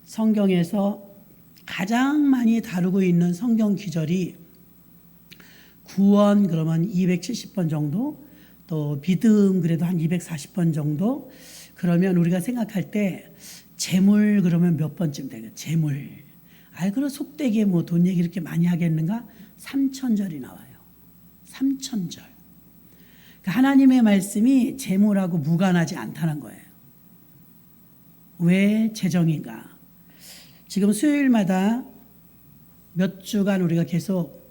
성경에서 가장 많이 다루고 있는 성경 기절이 구원 그러면 270번 정도, 또 믿음 그래도 한 240번 정도. 그러면 우리가 생각할 때 재물 그러면 몇 번쯤 되겠어요? 재물. 그럼 속되게 뭐 돈 얘기 이렇게 많이 하겠는가? 3000절이 나와요. 3000절. 그러니까 하나님의 말씀이 재물하고 무관하지 않다는 거예요. 왜 재정인가? 지금 수요일마다 몇 주간 우리가 계속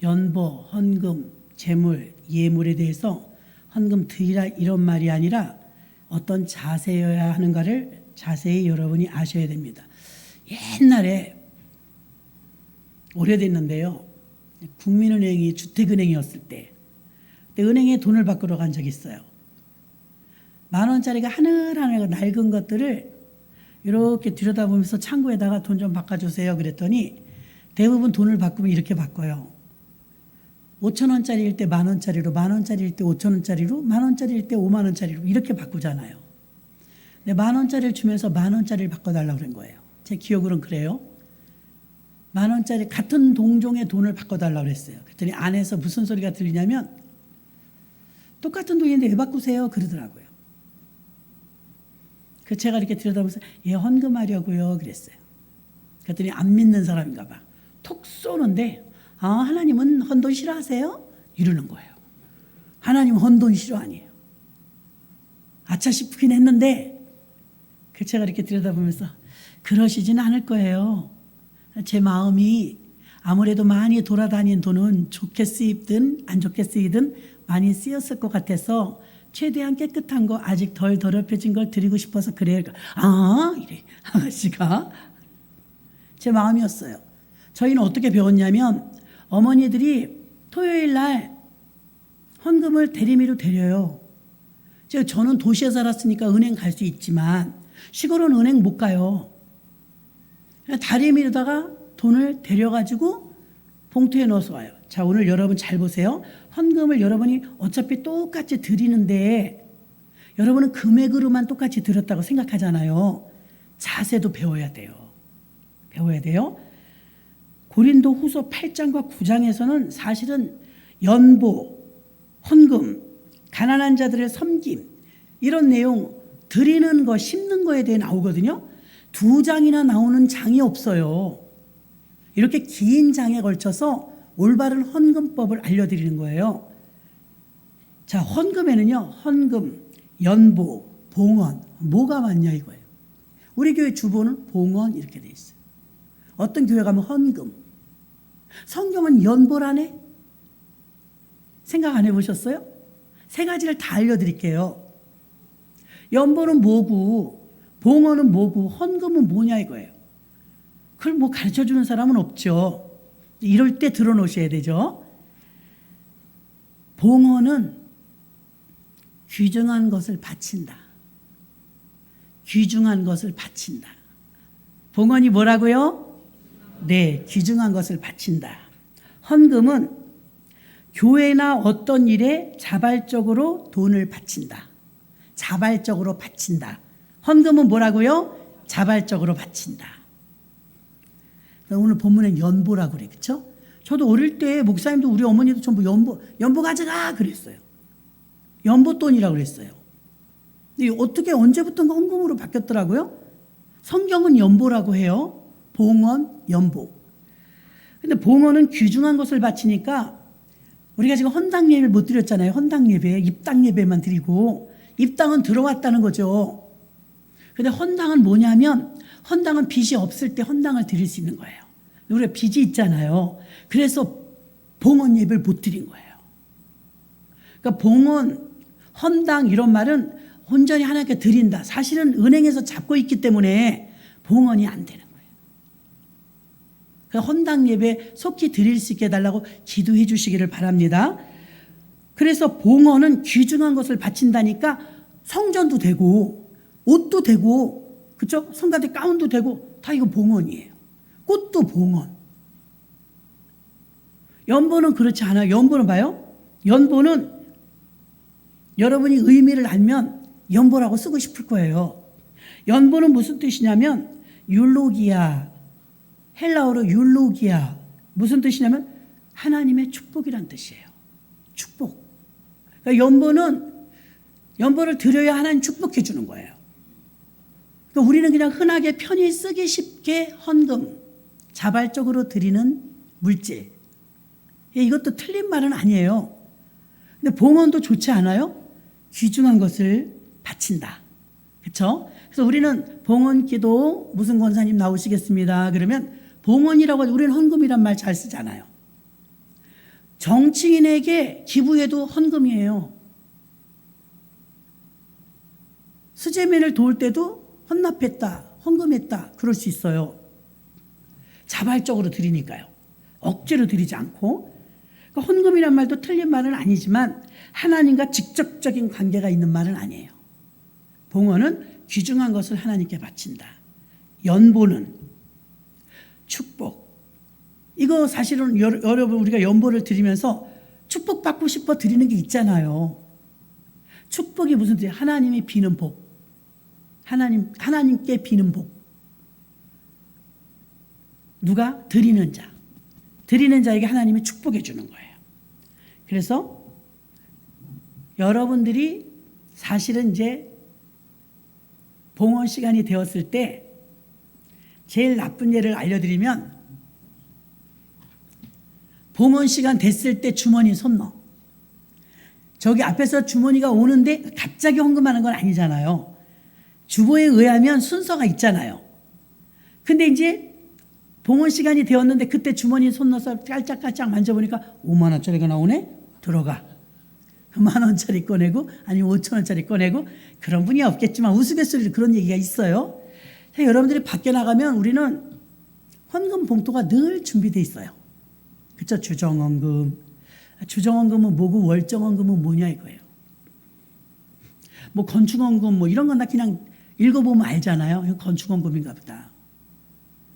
연보, 헌금, 재물, 예물에 대해서 헌금 드리라 이런 말이 아니라 어떤 자세여야 하는가를 자세히 여러분이 아셔야 됩니다. 옛날에 오래됐는데요. 국민은행이 주택은행이었을 때 그때 은행에 돈을 바꾸러 간 적이 있어요. 10,000원짜리가 하늘하늘 낡은 것들을 이렇게 들여다보면서 창구에다가 돈 좀 바꿔주세요 그랬더니 대부분 돈을 바꾸면 이렇게 바꿔요. 5,000원짜리일 때 10,000원짜리로, 10,000원짜리일 때 5,000원짜리로, 10,000원짜리일 때 50,000원짜리로 이렇게 바꾸잖아요. 근데 10,000원짜리를 주면서 10,000원짜리를 바꿔달라고 그런 거예요. 제 기억으로는 그래요. 10,000원짜리 같은 동종의 돈을 바꿔달라고 그랬어요. 그랬더니 안에서 무슨 소리가 들리냐면 똑같은 돈인데 왜 바꾸세요? 그러더라고요. 그 제가 이렇게 들여다보면서 헌금하려고요 그랬어요. 그랬더니 안 믿는 사람인가 봐. 톡 쏘는데 하나님은 헌돈 싫어하세요? 이러는 거예요. 하나님은 헌돈 싫어 아니에요. 아차 싶긴 했는데 그 제가 이렇게 들여다보면서 그러시지는 않을 거예요. 제 마음이 아무래도 많이 돌아다닌 돈은 좋게 쓰이든 안 좋게 쓰이든 많이 쓰였을 것 같아서 최대한 깨끗한 거 아직 덜 더럽혀진 걸 드리고 싶어서 그래요. 이래 아가씨가 제 마음이었어요. 저희는 어떻게 배웠냐면 어머니들이 토요일 날 헌금을 대리미로 드려요. 저는 도시에 살았으니까 은행 갈 수 있지만 시골은 은행 못 가요. 다리미로다가 돈을 데려가지고 봉투에 넣어서 와요. 자, 오늘 여러분 잘 보세요. 헌금을 여러분이 어차피 똑같이 드리는데 여러분은 금액으로만 똑같이 드렸다고 생각하잖아요. 자세도 배워야 돼요. 배워야 돼요. 고린도 후서 8장과 9장에서는 사실은 연보, 헌금, 가난한 자들의 섬김 이런 내용 드리는 거, 심는 거에 대해 나오거든요. 2장이나 나오는 장이 없어요. 이렇게 긴 장에 걸쳐서 올바른 헌금법을 알려드리는 거예요. 자, 헌금에는요. 헌금, 연보, 봉헌 뭐가 맞냐 이거예요. 우리 교회 주보는 봉헌 이렇게 돼 있어요. 어떤 교회 가면 헌금. 성경은 연보라네? 생각 안 해보셨어요? 3가지를 다 알려드릴게요. 연보는 뭐고 봉헌은 뭐고 헌금은 뭐냐 이거예요. 그걸 뭐 가르쳐주는 사람은 없죠. 이럴 때 들어놓으셔야 되죠. 봉헌은 귀중한 것을 바친다. 귀중한 것을 바친다. 봉헌이 뭐라고요? 네, 귀중한 것을 바친다. 헌금은 교회나 어떤 일에 자발적으로 돈을 바친다. 자발적으로 바친다. 헌금은 뭐라고요? 자발적으로 바친다. 오늘 본문엔 연보라고 그래, 그렇죠? 저도 어릴 때 목사님도 우리 어머니도 전부 연보 가져가 그랬어요. 연보돈이라고 그랬어요. 근데 어떻게 언제부턴가 헌금으로 바뀌었더라고요. 성경은 연보라고 해요. 봉헌, 연보. 근데 봉헌은 귀중한 것을 바치니까 우리가 지금 헌당 예배를 못 드렸잖아요. 헌당 예배, 입당 예배만 드리고 입당은 들어왔다는 거죠. 근데 헌당은 뭐냐면 헌당은 빚이 없을 때 헌당을 드릴 수 있는 거예요. 우리가 빚이 있잖아요. 그래서 봉헌 예배를 못 드린 거예요. 그러니까 봉헌, 헌당 이런 말은 온전히 하나님께 드린다. 사실은 은행에서 잡고 있기 때문에 봉헌이 안 되는 거예요. 그러니까 헌당 예배 속히 드릴 수 있게 해달라고 기도해 주시기를 바랍니다. 그래서 봉헌은 귀중한 것을 바친다니까 성전도 되고 옷도 되고 그렇죠? 성가대 가운도 되고 다 이거 봉헌이에요. 꽃도 봉헌. 연보는 그렇지 않아요. 연보는 봐요. 연보는 여러분이 의미를 알면 연보라고 쓰고 싶을 거예요. 연보는 무슨 뜻이냐면 율로기아, 헬라어로 율로기아, 무슨 뜻이냐면 하나님의 축복이란 뜻이에요. 축복. 그러니까 연보를 드려야 하나님 축복해 주는 거예요. 그러니까 우리는 그냥 흔하게 편히 쓰기 쉽게 헌금, 자발적으로 드리는 물질. 이것도 틀린 말은 아니에요. 근데 봉헌도 좋지 않아요? 귀중한 것을 바친다. 그렇죠? 그래서 우리는 봉헌기도 무슨 권사님 나오시겠습니다. 그러면 봉헌이라고 하죠. 우리는 헌금이란 말 잘 쓰잖아요. 정치인에게 기부해도 헌금이에요. 수재민을 도울 때도 헌납했다, 헌금했다, 그럴 수 있어요. 자발적으로 드리니까요. 억지로 드리지 않고. 그러니까 헌금이란 말도 틀린 말은 아니지만 하나님과 직접적인 관계가 있는 말은 아니에요. 봉헌은 귀중한 것을 하나님께 바친다. 연보는 축복. 이거 사실은 여러분 우리가 연보를 드리면서 축복받고 싶어 드리는 게 있잖아요. 축복이 무슨 뜻이에요? 하나님이 비는 복. 하나님께 비는 복. 누가? 드리는 자. 드리는 자에게 하나님이 축복해 주는 거예요. 그래서 여러분들이 사실은 이제 봉헌 시간이 되었을 때 제일 나쁜 예를 알려드리면 봉헌 시간 됐을 때 주머니 손 넣어. 저기 앞에서 주머니가 오는데 갑자기 헌금하는 건 아니잖아요. 주보에 의하면 순서가 있잖아요. 근데 이제 봉헌 시간이 되었는데 그때 주머니 손 넣어서 깔짝깔짝 만져보니까 5만 원짜리가 나오네? 들어가. 만 원짜리 꺼내고 아니면 5천 원짜리 꺼내고 그런 분이 없겠지만 우스갯소리로 그런 얘기가 있어요. 여러분들이 밖에 나가면 우리는 헌금 봉투가 늘 준비되어 있어요. 그렇죠? 주정헌금. 주정헌금은 뭐고 월정헌금은 뭐냐 이거예요. 뭐 건축헌금 뭐 이런 건 나 그냥 읽어보면 알잖아요. 이거 건축헌금인가 보다.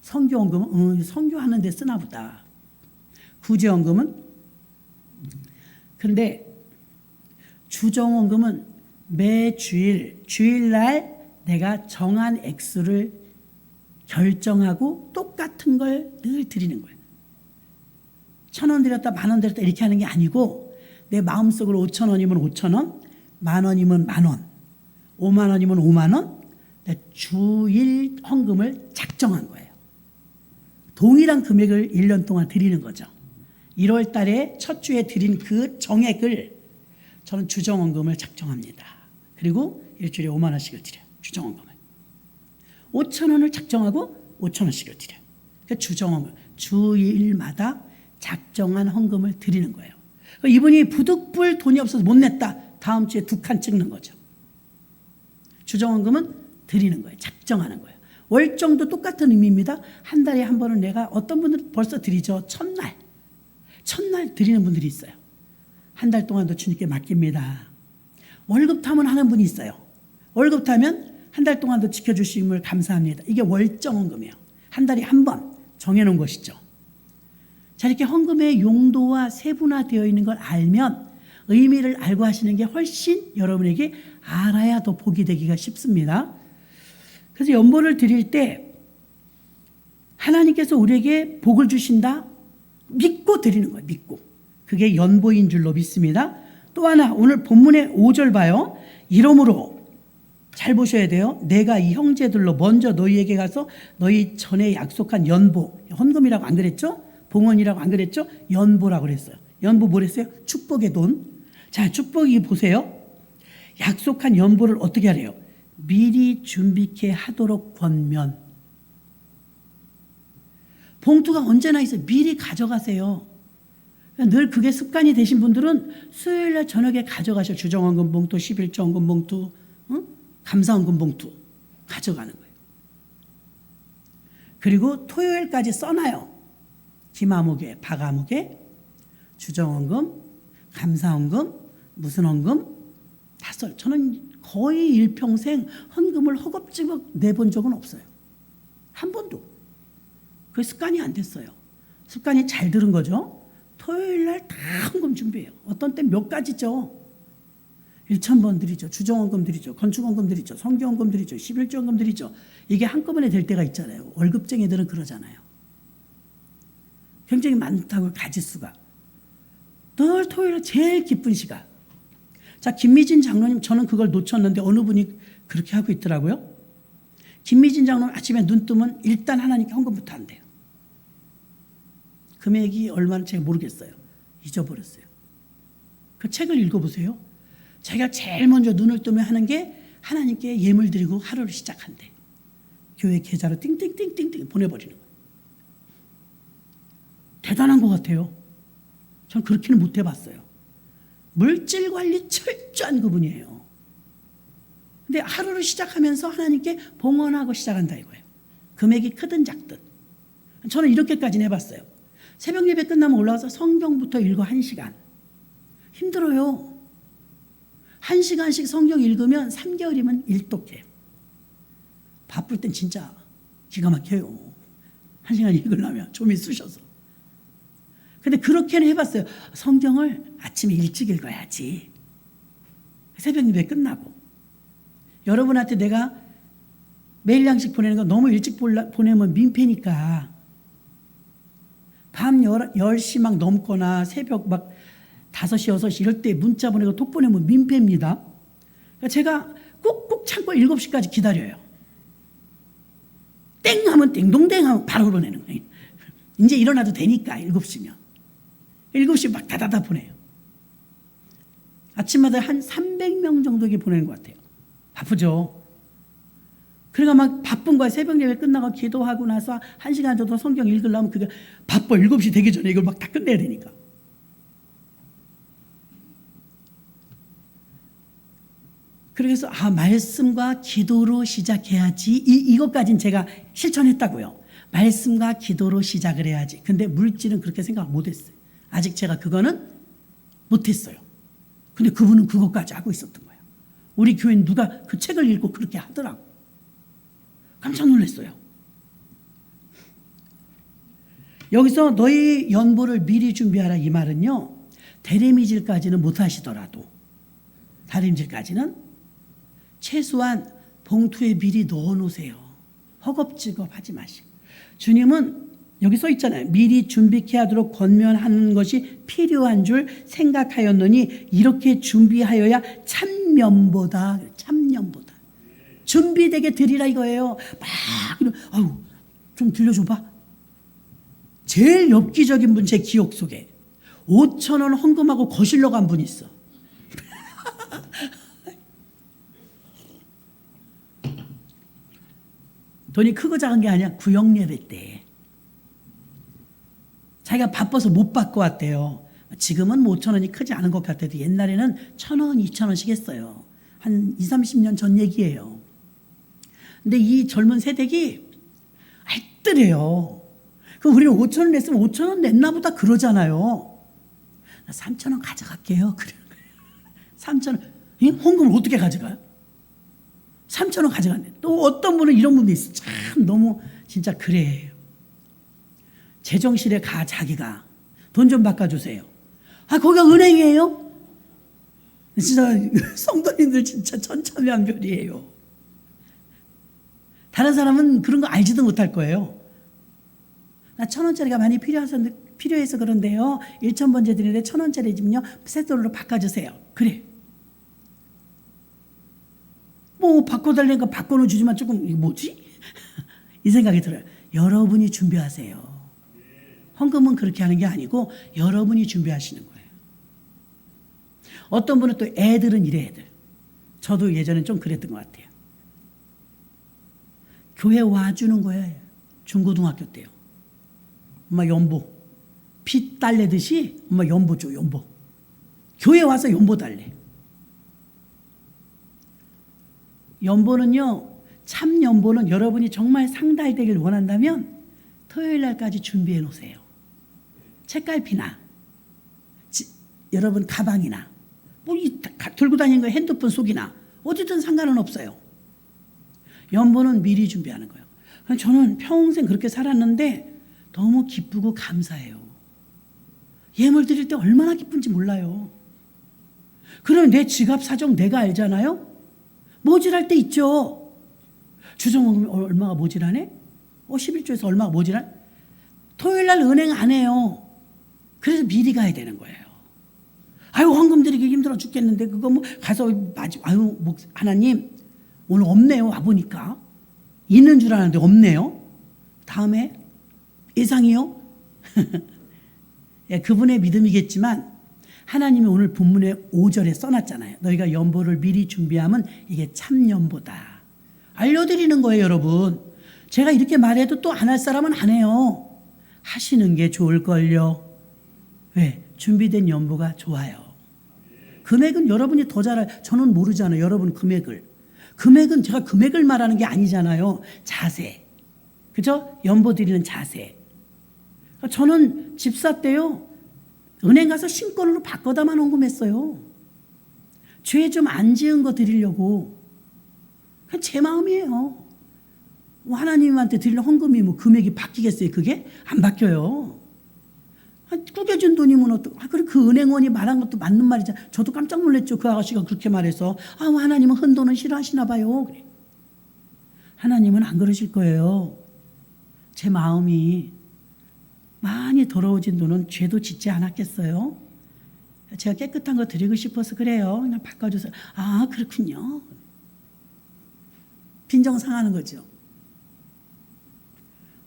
성교헌금은 성교하는 데 쓰나 보다. 구제헌금은 근데 주정헌금은 매 주일날 내가 정한 액수를 결정하고 똑같은 걸 늘 드리는 거예요. 1,000원 드렸다, 10,000원 드렸다 이렇게 하는 게 아니고 내 마음속으로 5,000원이면 5,000원, 10,000원이면 10,000원, 50,000원이면 50,000원 주일 헌금을 작정한 거예요. 동일한 금액을 1년 동안 드리는 거죠. 1월 달에 첫 주에 드린 그 정액을 저는 주정헌금을 작정합니다. 그리고 일주일에 5만 원씩을 드려요. 주정헌금을. 5,000원을 작정하고 5,000원씩을 드려요. 그러니까 주정헌금. 주일마다 작정한 헌금을 드리는 거예요. 이분이 부득불 돈이 없어서 못 냈다. 다음 주에 2칸 찍는 거죠. 주정헌금은 드리는 거예요. 작정하는 거예요. 월정도 똑같은 의미입니다. 한 달에 한 번은 내가 어떤 분들은 벌써 드리죠. 첫날 드리는 분들이 있어요. 한 달 동안도 주님께 맡깁니다. 월급 타면 하는 분이 있어요. 월급 타면 한 달 동안도 지켜주심을 감사합니다. 이게 월정헌금이에요. 한 달에 한 번 정해놓은 것이죠. 자, 이렇게 헌금의 용도와 세분화되어 있는 걸 알면 의미를 알고 하시는 게 훨씬 여러분에게 알아야 더 복이 되기가 쉽습니다. 그래서 연보를 드릴 때 하나님께서 우리에게 복을 주신다? 믿고 드리는 거예요. 믿고. 그게 연보인 줄로 믿습니다. 또 하나 오늘 본문의 5절 봐요. 이러므로 잘 보셔야 돼요. 내가 이 형제들로 먼저 너희에게 가서 너희 전에 약속한 연보, 헌금이라고 안 그랬죠? 봉헌이라고 안 그랬죠? 연보라고 그랬어요. 연보 뭐랬어요? 축복의 돈. 자, 축복이 보세요. 약속한 연보를 어떻게 하래요? 미리 준비케 하도록 권면. 봉투가 언제나 있어요. 미리 가져가세요. 늘 그게 습관이 되신 분들은 수요일날 저녁에 가져가셔. 주정헌금 봉투, 11조 헌금 봉투, 감사헌금 봉투 가져가는 거예요. 그리고 토요일까지 써놔요. 기마목에, 바가목에, 주정헌금, 감사헌금, 무슨 헌금 다 써요. 저는 거의 일평생 헌금을 허겁지겁 내본 적은 없어요. 한 번도. 그게 습관이 안 됐어요. 습관이 잘 들은 거죠. 토요일날 다 헌금 준비해요. 어떤 때 몇 가지죠. 1,000번 드리죠. 주정헌금 드리죠. 건축헌금 드리죠. 성교헌금 드리죠. 11조 헌금 드리죠. 이게 한꺼번에 될 때가 있잖아요. 월급쟁이들은 그러잖아요. 굉장히 많다고 가짓수가. 늘 토요일에 제일 기쁜 시간. 자, 김미진 장로님, 저는 그걸 놓쳤는데 어느 분이 그렇게 하고 있더라고요. 김미진 장로님 아침에 눈 뜨면 일단 하나님께 헌금부터 한대요. 금액이 얼마나 제가 모르겠어요. 잊어버렸어요. 그 책을 읽어보세요. 자기가 제일 먼저 눈을 뜨면 하는 게 하나님께 예물 드리고 하루를 시작한대. 교회 계좌로 띵띵띵띵띵 보내버리는 거예요. 대단한 것 같아요. 전 그렇게는 못 해봤어요. 물질 관리 철저한 그분이에요. 근데 하루를 시작하면서 하나님께 봉헌하고 시작한다 이거예요. 금액이 크든 작든. 저는 이렇게까지는 해봤어요. 새벽 예배 끝나면 올라와서 성경부터 읽어 1시간. 힘들어요. 1시간씩 성경 읽으면 3개월이면 일독해요. 바쁠 땐 진짜 기가 막혀요. 1시간 읽으려면 좀이 쑤셔서. 근데 그렇게는 해봤어요. 성경을 아침에 일찍 읽어야지. 새벽 예배 끝나고. 여러분한테 내가 매일 양식 보내는 거 너무 일찍 보내면 민폐니까 밤 10시 막 넘거나 새벽 막 5시, 6시 이럴 때 문자 보내고 톡 보내면 민폐입니다. 그러니까 제가 꾹꾹 참고 7시까지 기다려요. 땡 하면 땡동댕 하면 바로 보내는 거예요. 이제 일어나도 되니까 7시면. 7시 막 다다다 보내요. 아침마다 한 300명 정도에게 보내는 것 같아요. 바쁘죠. 그러니까 막 바쁜 거야. 새벽 예배 끝나고 기도하고 나서 1시간 정도 성경 읽으려면 그게 바빠. 7시 되기 전에 이걸 막 다 끝내야 되니까. 그래서 말씀과 기도로 시작해야지. 이것까지는 제가 실천했다고요. 말씀과 기도로 시작을 해야지. 근데 물질은 그렇게 생각 못했어요. 아직 제가 그거는 못했어요. 근데 그분은 그것까지 하고 있었던 거예요. 우리 교회는 누가 그 책을 읽고 그렇게 하더라고. 깜짝 놀랐어요. 여기서 너희 연보를 미리 준비하라 이 말은요. 대리미질까지는 못하시더라도 다림질까지는 최소한 봉투에 미리 넣어놓으세요. 허겁지겁 하지 마시고. 주님은 여기 써 있잖아요. 미리 준비케 하도록 권면하는 것이 필요한 줄 생각하였노니 이렇게 준비하여야 참면보다 준비되게 드리라 이거예요. 아유 좀 들려줘봐. 제일 엽기적인 분 제 기억 속에 5,000원 헌금하고 거실러 간 분이 있어. 돈이 크고 작은 게 아니야. 구역 예배 때 자기가 바빠서 못 받고 왔대요. 지금은 5,000원이 크지 않은 것 같아도 옛날에는 1,000원, 2,000원씩 했어요. 한 20, 30년 전 얘기예요. 근데 이 젊은 세대기 알뜰해요. 그럼 우리는 5,000원 냈으면 5,000원 냈나 보다 그러잖아요. 나 3,000원 가져갈게요. 그래요. 3,000원. 헌금을 어떻게 가져가요? 3,000원 가져갔네. 또 어떤 분은 이런 분도 있어. 참 너무 진짜 그래. 재정실에 가 자기가 돈 좀 바꿔주세요. 거기가 은행이에요? 진짜 성도님들 진짜 천차만별이에요. 다른 사람은 그런 거 알지도 못할 거예요. 나 1,000원짜리가 많이 필요해서 그런데요. 1,000번째 드리는데 1,000원짜리 좀요. 세돌로 바꿔주세요. 그래. 뭐 바꿔달라니까 바꿔는 주지만 조금 이게 뭐지? 이 생각이 들어요. 여러분이 준비하세요. 헌금은 그렇게 하는 게 아니고 여러분이 준비하시는 거예요. 어떤 분은 또 애들은 이래 애들. 저도 예전에 좀 그랬던 것 같아요. 교회 와주는 거예요. 중고등학교 때요. 엄마 연보. 빚 달래듯이 엄마 연보 줘 연보. 교회 와서 연보 달래. 연보는요. 참 연보는 여러분이 정말 상달되길 원한다면 토요일 날까지 준비해 놓으세요. 책갈피나 여러분 가방이나 뭐 들고 다니는 거 핸드폰 속이나 어디든 상관은 없어요. 연보는 미리 준비하는 거예요. 저는 평생 그렇게 살았는데 너무 기쁘고 감사해요. 예물 드릴 때 얼마나 기쁜지 몰라요. 그럼 내 지갑 사정 내가 알잖아요. 모질할 때 있죠. 주정원금이 얼마가 모자라네? 11조에서 얼마가 모자란? 토요일 날 은행 안 해요. 그래서 미리 가야 되는 거예요. 아유, 헌금 드리기 힘들어 죽겠는데 그거 뭐 가서 아유, 하나님 오늘 없네요. 와보니까 있는 줄 알았는데 없네요. 다음에 예상이요? 예, 그분의 믿음이겠지만 하나님이 오늘 본문에 5절에 써놨잖아요. 너희가 연보를 미리 준비하면 이게 참 연보다. 알려드리는 거예요, 여러분. 제가 이렇게 말해도 또 안 할 사람은 안 해요. 하시는 게 좋을걸요. 왜? 준비된 연보가 좋아요. 금액은 여러분이 더 잘 알아요. 저는 모르잖아요. 여러분 금액을. 금액은 제가 금액을 말하는 게 아니잖아요. 자세. 그죠? 연보 드리는 자세. 저는 집사 때요. 은행 가서 신권으로 바꿔다만 헌금했어요. 죄 좀 안 지은 거 드리려고. 제 마음이에요. 하나님한테 드리는 헌금이 뭐 금액이 바뀌겠어요? 그게? 안 바뀌어요. 꾸겨준 돈이면 그래, 그 은행원이 말한 것도 맞는 말이죠. 저도 깜짝 놀랐죠. 그 아가씨가 그렇게 말해서. 하나님은 헌돈은 싫어하시나 봐요. 그래. 하나님은 안 그러실 거예요. 제 마음이 많이 더러워진 돈은 죄도 짓지 않았겠어요? 제가 깨끗한 거 드리고 싶어서 그래요. 그냥 바꿔주세요. 그렇군요. 빈정 상하는 거죠.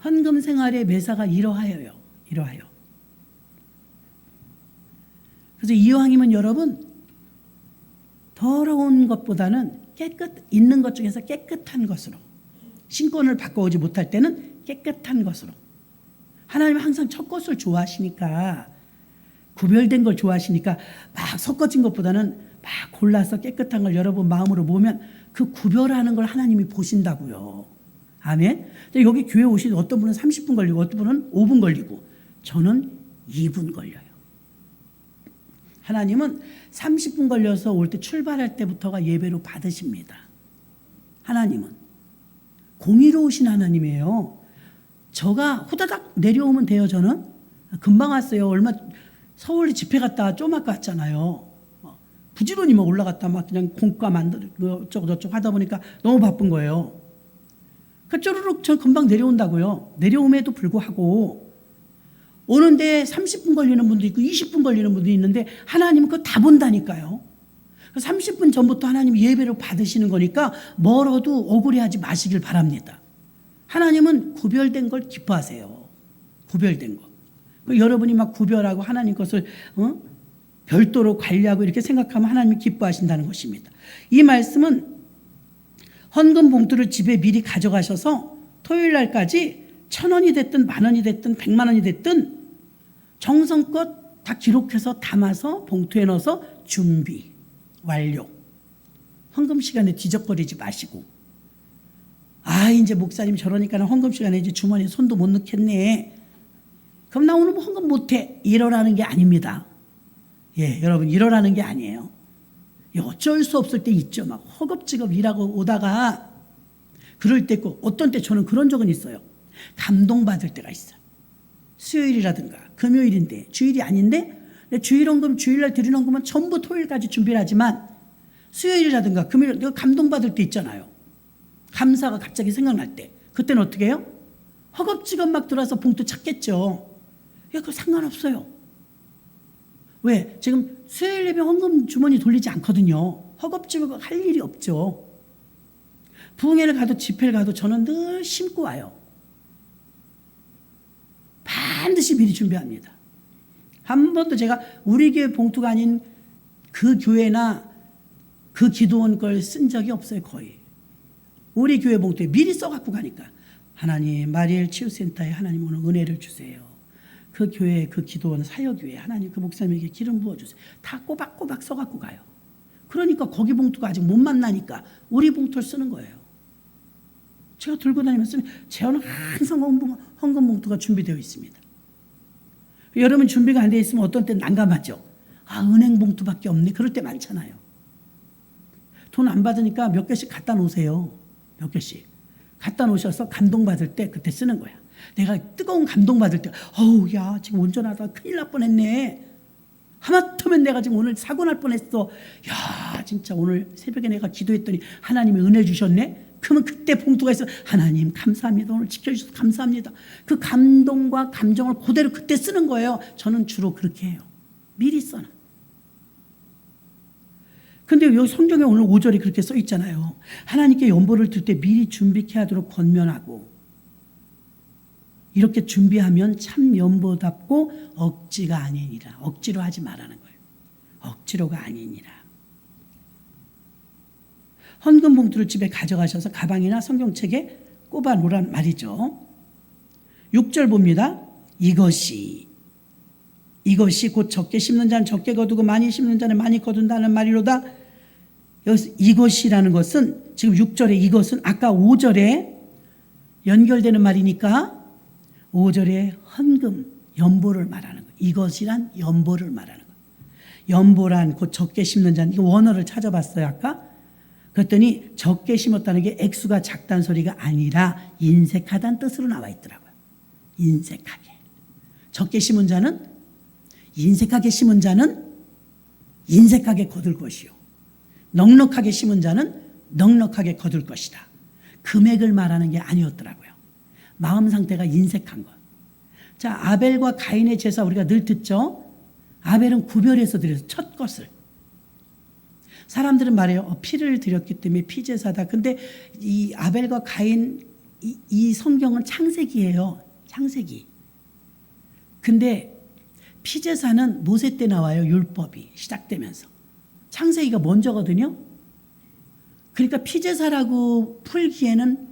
헌금 생활의 매사가 이러하여요. 이러하여. 그래서 이왕이면 여러분 더러운 것보다는 있는 것 중에서 깨끗한 것으로, 신권을 바꿔오지 못할 때는 깨끗한 것으로. 하나님은 항상 첫 것을 좋아하시니까, 구별된 걸 좋아하시니까 막 섞어진 것보다는 막 골라서 깨끗한 걸 여러분 마음으로 모으면 그 구별하는 걸 하나님이 보신다고요. 아멘. 여기 교회 오신 어떤 분은 30분 걸리고 어떤 분은 5분 걸리고 저는 2분 걸려요. 하나님은 30분 걸려서 올 때 출발할 때부터가 예배로 받으십니다. 하나님은 공의로우신 하나님이에요. 저가 후다닥 내려오면 돼요. 저는 금방 왔어요. 서울 집회 갔다 좀 아까 왔잖아요. 부지런히 막 올라갔다 막 그냥 공과 만들고 저쪽 하다 보니까 너무 바쁜 거예요. 쪼르륵 저 금방 내려온다고요. 내려옴에도 불구하고 오는데 30분 걸리는 분도 있고 20분 걸리는 분도 있는데 하나님은 그거 다 본다니까요. 30분 전부터 하나님 예배를 받으시는 거니까 멀어도 억울해하지 마시길 바랍니다. 하나님은 구별된 걸 기뻐하세요. 구별된 거. 여러분이 막 구별하고 하나님 것을 별도로 관리하고 이렇게 생각하면 하나님이 기뻐하신다는 것입니다. 이 말씀은 헌금 봉투를 집에 미리 가져가셔서 토요일 날까지 1,000원이 됐든 10,000원이 됐든 100만 원이 됐든 정성껏 다 기록해서 담아서 봉투에 넣어서 준비 완료. 헌금 시간에 뒤적거리지 마시고 이제 목사님 저러니까 헌금 시간에 이제 주머니에 손도 못 넣겠네. 그럼 나 오늘 뭐 헌금 못해. 이러라는 게 아닙니다. 예, 여러분 이러라는 게 아니에요. 어쩔 수 없을 때 있죠. 막 허겁지겁 일하고 오다가 그럴 때 있고 어떤 때 저는 그런 적은 있어요. 감동받을 때가 있어요. 수요일이라든가 금요일인데 주일이 아닌데 주일헌금 주일날 드리는 헌금은 전부 토요일까지 준비를 하지만 수요일이라든가 금요일 내가 감동받을 때 있잖아요. 감사가 갑자기 생각날 때 그때는 어떻게 해요? 허겁지겁 막 들어와서 봉투 찾겠죠. 그거 상관없어요. 왜? 지금 수요일 예배 헌금 주머니 돌리지 않거든요. 허겁지겁 할 일이 없죠. 부흥회를 가도 집회를 가도 저는 늘 심고 와요. 반드시 미리 준비합니다. 한 번도 제가 우리 교회 봉투가 아닌 그 교회나 그 기도원 걸 쓴 적이 없어요. 거의. 우리 교회 봉투에 미리 써갖고 가니까 하나님 마리엘 치유센터에 하나님 오늘 은혜를 주세요. 그 교회 그 기도원 사역위에 하나님 그 목사님에게 기름 부어주세요. 다 꼬박꼬박 써갖고 가요. 그러니까 거기 봉투가 아직 못 만나니까 우리 봉투를 쓰는 거예요. 제가 들고 다니면서 저는 항상 헌금 봉투가 준비되어 있습니다. 여러분 준비가 안 되어 있으면 어떤 때는 난감하죠. 은행 봉투밖에 없네. 그럴 때 많잖아요. 돈 안 받으니까 몇 개씩 갖다 놓으세요. 몇 개씩. 갖다 놓으셔서 감동받을 때 그때 쓰는 거야. 내가 뜨거운 감동받을 때 야 지금 운전하다가 큰일 날 뻔했네. 하마터면 내가 지금 오늘 사고 날 뻔했어. 야 진짜 오늘 새벽에 내가 기도했더니 하나님이 은혜 주셨네. 그러면 그때 봉투가 있어. 하나님 감사합니다. 오늘 지켜주셔서 감사합니다. 그 감동과 감정을 그대로 그때 쓰는 거예요. 저는 주로 그렇게 해요. 미리 써놔. 근데 여기 성경에 오늘 5절에 그렇게 써 있잖아요. 하나님께 연보를 들 때 미리 준비케 하도록 권면하고, 이렇게 준비하면 참 연보답고 억지가 아니니라. 억지로 하지 말라는 거예요. 억지로가 아니니라. 헌금 봉투를 집에 가져가셔서 가방이나 성경책에 꼽아 놓으란 말이죠. 6절 봅니다. 이것이 곧 적게 심는 자는 적게 거두고 많이 심는 자는 많이 거둔다는 말이로다. 여기서 이것이라는 것은 지금 6절에 이것은 아까 5절에 연결되는 말이니까 5절에 헌금, 연보를 말하는 거예요. 이것이란 연보를 말하는 거예요. 연보란 곧 적게 심는 자는, 이거 원어를 찾아봤어요 아까. 그랬더니 적게 심었다는 게 액수가 작다는 소리가 아니라 인색하다는 뜻으로 나와 있더라고요. 인색하게. 적게 심은 자는, 인색하게 심은 자는 인색하게 거둘 것이요. 넉넉하게 심은 자는 넉넉하게 거둘 것이다. 금액을 말하는 게 아니었더라고요. 마음 상태가 인색한 것. 자, 아벨과 가인의 제사 우리가 늘 듣죠. 아벨은 구별해서 드려서 첫 것을. 사람들은 말해요. 피를 드렸기 때문에 피제사다. 근데 이 아벨과 가인 이 성경은 창세기예요. 창세기. 근데 피제사는 모세 때 나와요. 율법이 시작되면서. 창세기가 먼저거든요. 그러니까 피제사라고 풀기에는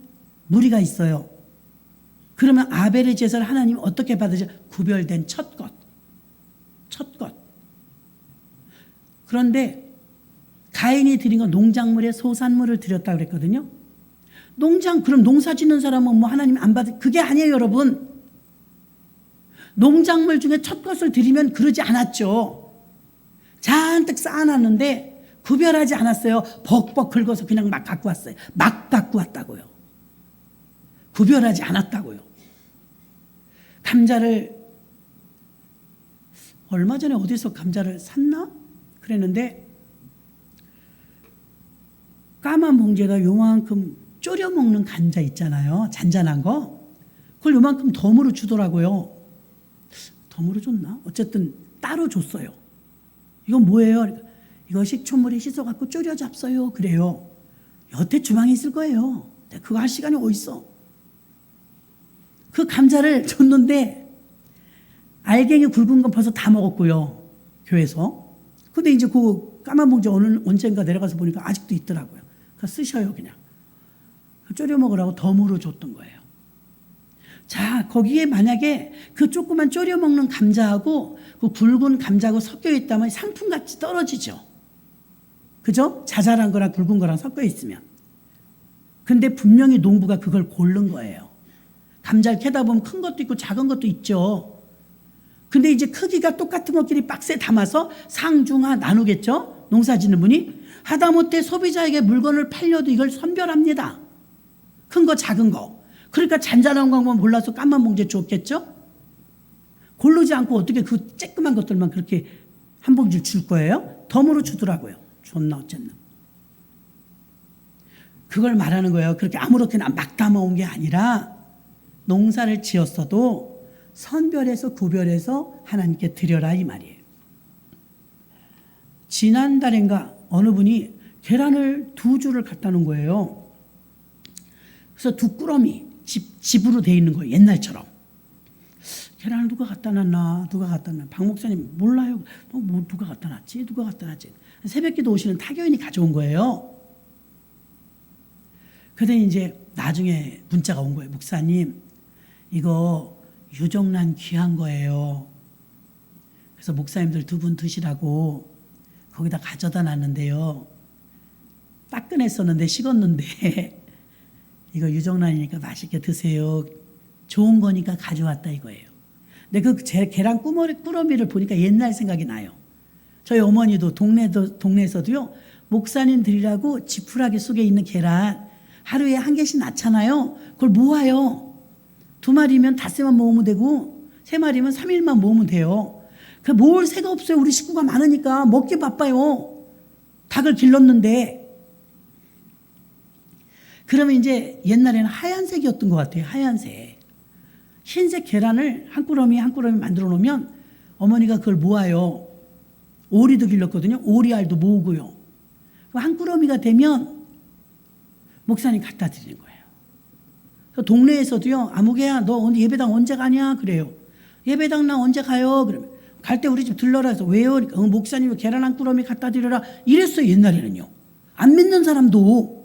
무리가 있어요. 그러면 아벨의 제사를 하나님이 어떻게 받으셔? 구별된 첫 것. 첫 것. 그런데 가인이 드린 건 농작물에 소산물을 드렸다고 그랬거든요. 그럼 농사 짓는 사람은 뭐 하나님 안 받을, 그게 아니에요, 여러분. 농작물 중에 첫 것을 드리면 그러지 않았죠. 잔뜩 쌓아놨는데 구별하지 않았어요. 벅벅 긁어서 그냥 막 갖고 왔어요. 막 갖고 왔다고요. 구별하지 않았다고요. 감자를 얼마 전에 어디서 감자를 샀나? 그랬는데 까만 봉지에다 요만큼 졸여 먹는 감자 있잖아요. 잔잔한 거. 그걸 요만큼 덤으로 주더라고요. 덤으로 줬나? 어쨌든 따로 줬어요. 이건 뭐예요? 그러니까 이거 식초물에 씻어갖고 졸여 잡숴요. 그래요. 여태 주방에 있을 거예요. 그거 할 시간이 어딨어. 그 감자를 줬는데 알갱이 굵은 건 벌써 다 먹었고요. 교회에서. 근데 이제 그 까만 봉지 언젠가 내려가서 보니까 아직도 있더라고요. 쓰셔요 그냥. 졸여 먹으라고 덤으로 줬던 거예요. 자, 거기에 만약에 그 조그만 졸여 먹는 감자하고 그 굵은 감자하고 섞여 있다면 상품같이 떨어지죠. 그죠? 자잘한 거랑 굵은 거랑 섞여 있으면. 근데 분명히 농부가 그걸 고른 거예요. 감자를 캐다 보면 큰 것도 있고 작은 것도 있죠. 근데 이제 크기가 똑같은 것끼리 박스에 담아서 상중하 나누겠죠? 농사 짓는 분이. 하다못해 소비자에게 물건을 팔려도 이걸 선별합니다. 큰 거 작은 거. 그러니까 잔잔한 것만 골라서 까만 봉지에 줬겠죠? 고르지 않고 어떻게 그 쬐끄만 것들만 그렇게 한 봉지를 줄 거예요? 덤으로 주더라고요. 줬나 어쨌나. 그걸 말하는 거예요. 그렇게 아무렇게나 막 담아온 게 아니라 농사를 지었어도 선별해서 구별해서 하나님께 드려라 이 말이에요. 지난달인가 어느 분이 계란을 2주를 갖다 놓은 거예요. 그래서 2꾸러미 집으로 돼 있는 거예요. 옛날처럼. 계란을 누가 갖다 놨나? 박 목사님 몰라요. 뭐 누가 갖다 놨지? 새벽기도 오시는 타교인이 가져온 거예요. 그런데 이제 나중에 문자가 온 거예요. 목사님 이거 유정란 귀한 거예요. 그래서 목사님들 2분 드시라고 거기다 가져다 놨는데요. 따끈했었는데 식었는데 이거 유정란이니까 맛있게 드세요. 좋은 거니까 가져왔다 이거예요. 근데 그 계란 꾸러미를 보니까 옛날 생각이 나요. 저희 어머니도 동네에서도요. 목사님 드리라고 지푸라기 속에 있는 계란 하루에 1개씩 낳잖아요. 그걸 모아요. 2마리면 닷새만 모으면 되고 3마리면 3일만 모으면 돼요. 그 모을 새가 없어요. 우리 식구가 많으니까 먹기 바빠요. 닭을 길렀는데. 그러면 이제 옛날에는 하얀색이었던 것 같아요. 하얀색. 흰색 계란을 한 꾸러미 한 꾸러미 만들어 놓으면 어머니가 그걸 모아요. 오리도 길렀거든요. 오리알도 모으고요. 한 꾸러미가 되면 목사님 갖다 드리는 거예요. 동네에서도요. 아무개야 너 오늘 예배당 언제 가냐 그래요. 예배당 나 언제 가요? 그러면 갈 때 우리 집 들러라 해서 왜요? 그러니까 목사님 계란 한 꾸러미 갖다 드려라 이랬어요. 옛날에는요. 안 믿는 사람도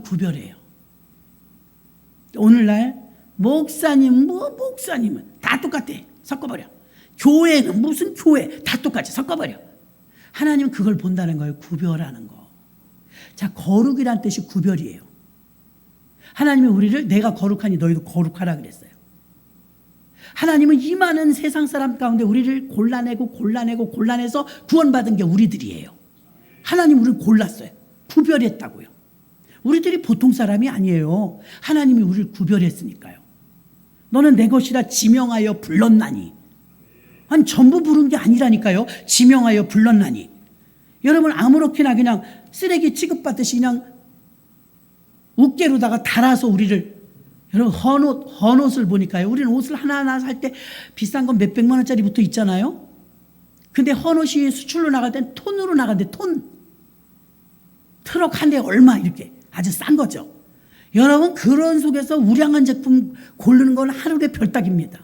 구별해요. 오늘날 목사님은 다 똑같아. 섞어버려. 교회는 무슨 교회 다 똑같이 섞어버려. 하나님은 그걸 본다는 거예요. 구별하는 거. 자, 거룩이란 뜻이 구별이에요. 하나님이 우리를 내가 거룩하니 너희도 거룩하라 그랬어요. 하나님은 이 많은 세상 사람 가운데 우리를 골라내서 구원받은 게 우리들이에요. 하나님 우리를 골랐어요. 구별했다고요. 우리들이 보통 사람이 아니에요. 하나님이 우리를 구별했으니까요. 너는 내 것이라 지명하여 불렀나니. 아니 전부 부른 게 아니라니까요. 지명하여 불렀나니. 여러분 아무렇게나 그냥 쓰레기 취급받듯이 그냥 우깨로다가 달아서 우리를, 여러분 헌옷을 보니까요. 우리는 옷을 하나하나 살 때 비싼 건 몇백만 원짜리부터 있잖아요. 근데 헌옷이 수출로 나갈 땐 톤으로 나간대. 톤. 트럭 한 대 얼마 이렇게 아주 싼 거죠. 여러분 그런 속에서 우량한 제품 고르는 건 하루의 별따기입니다.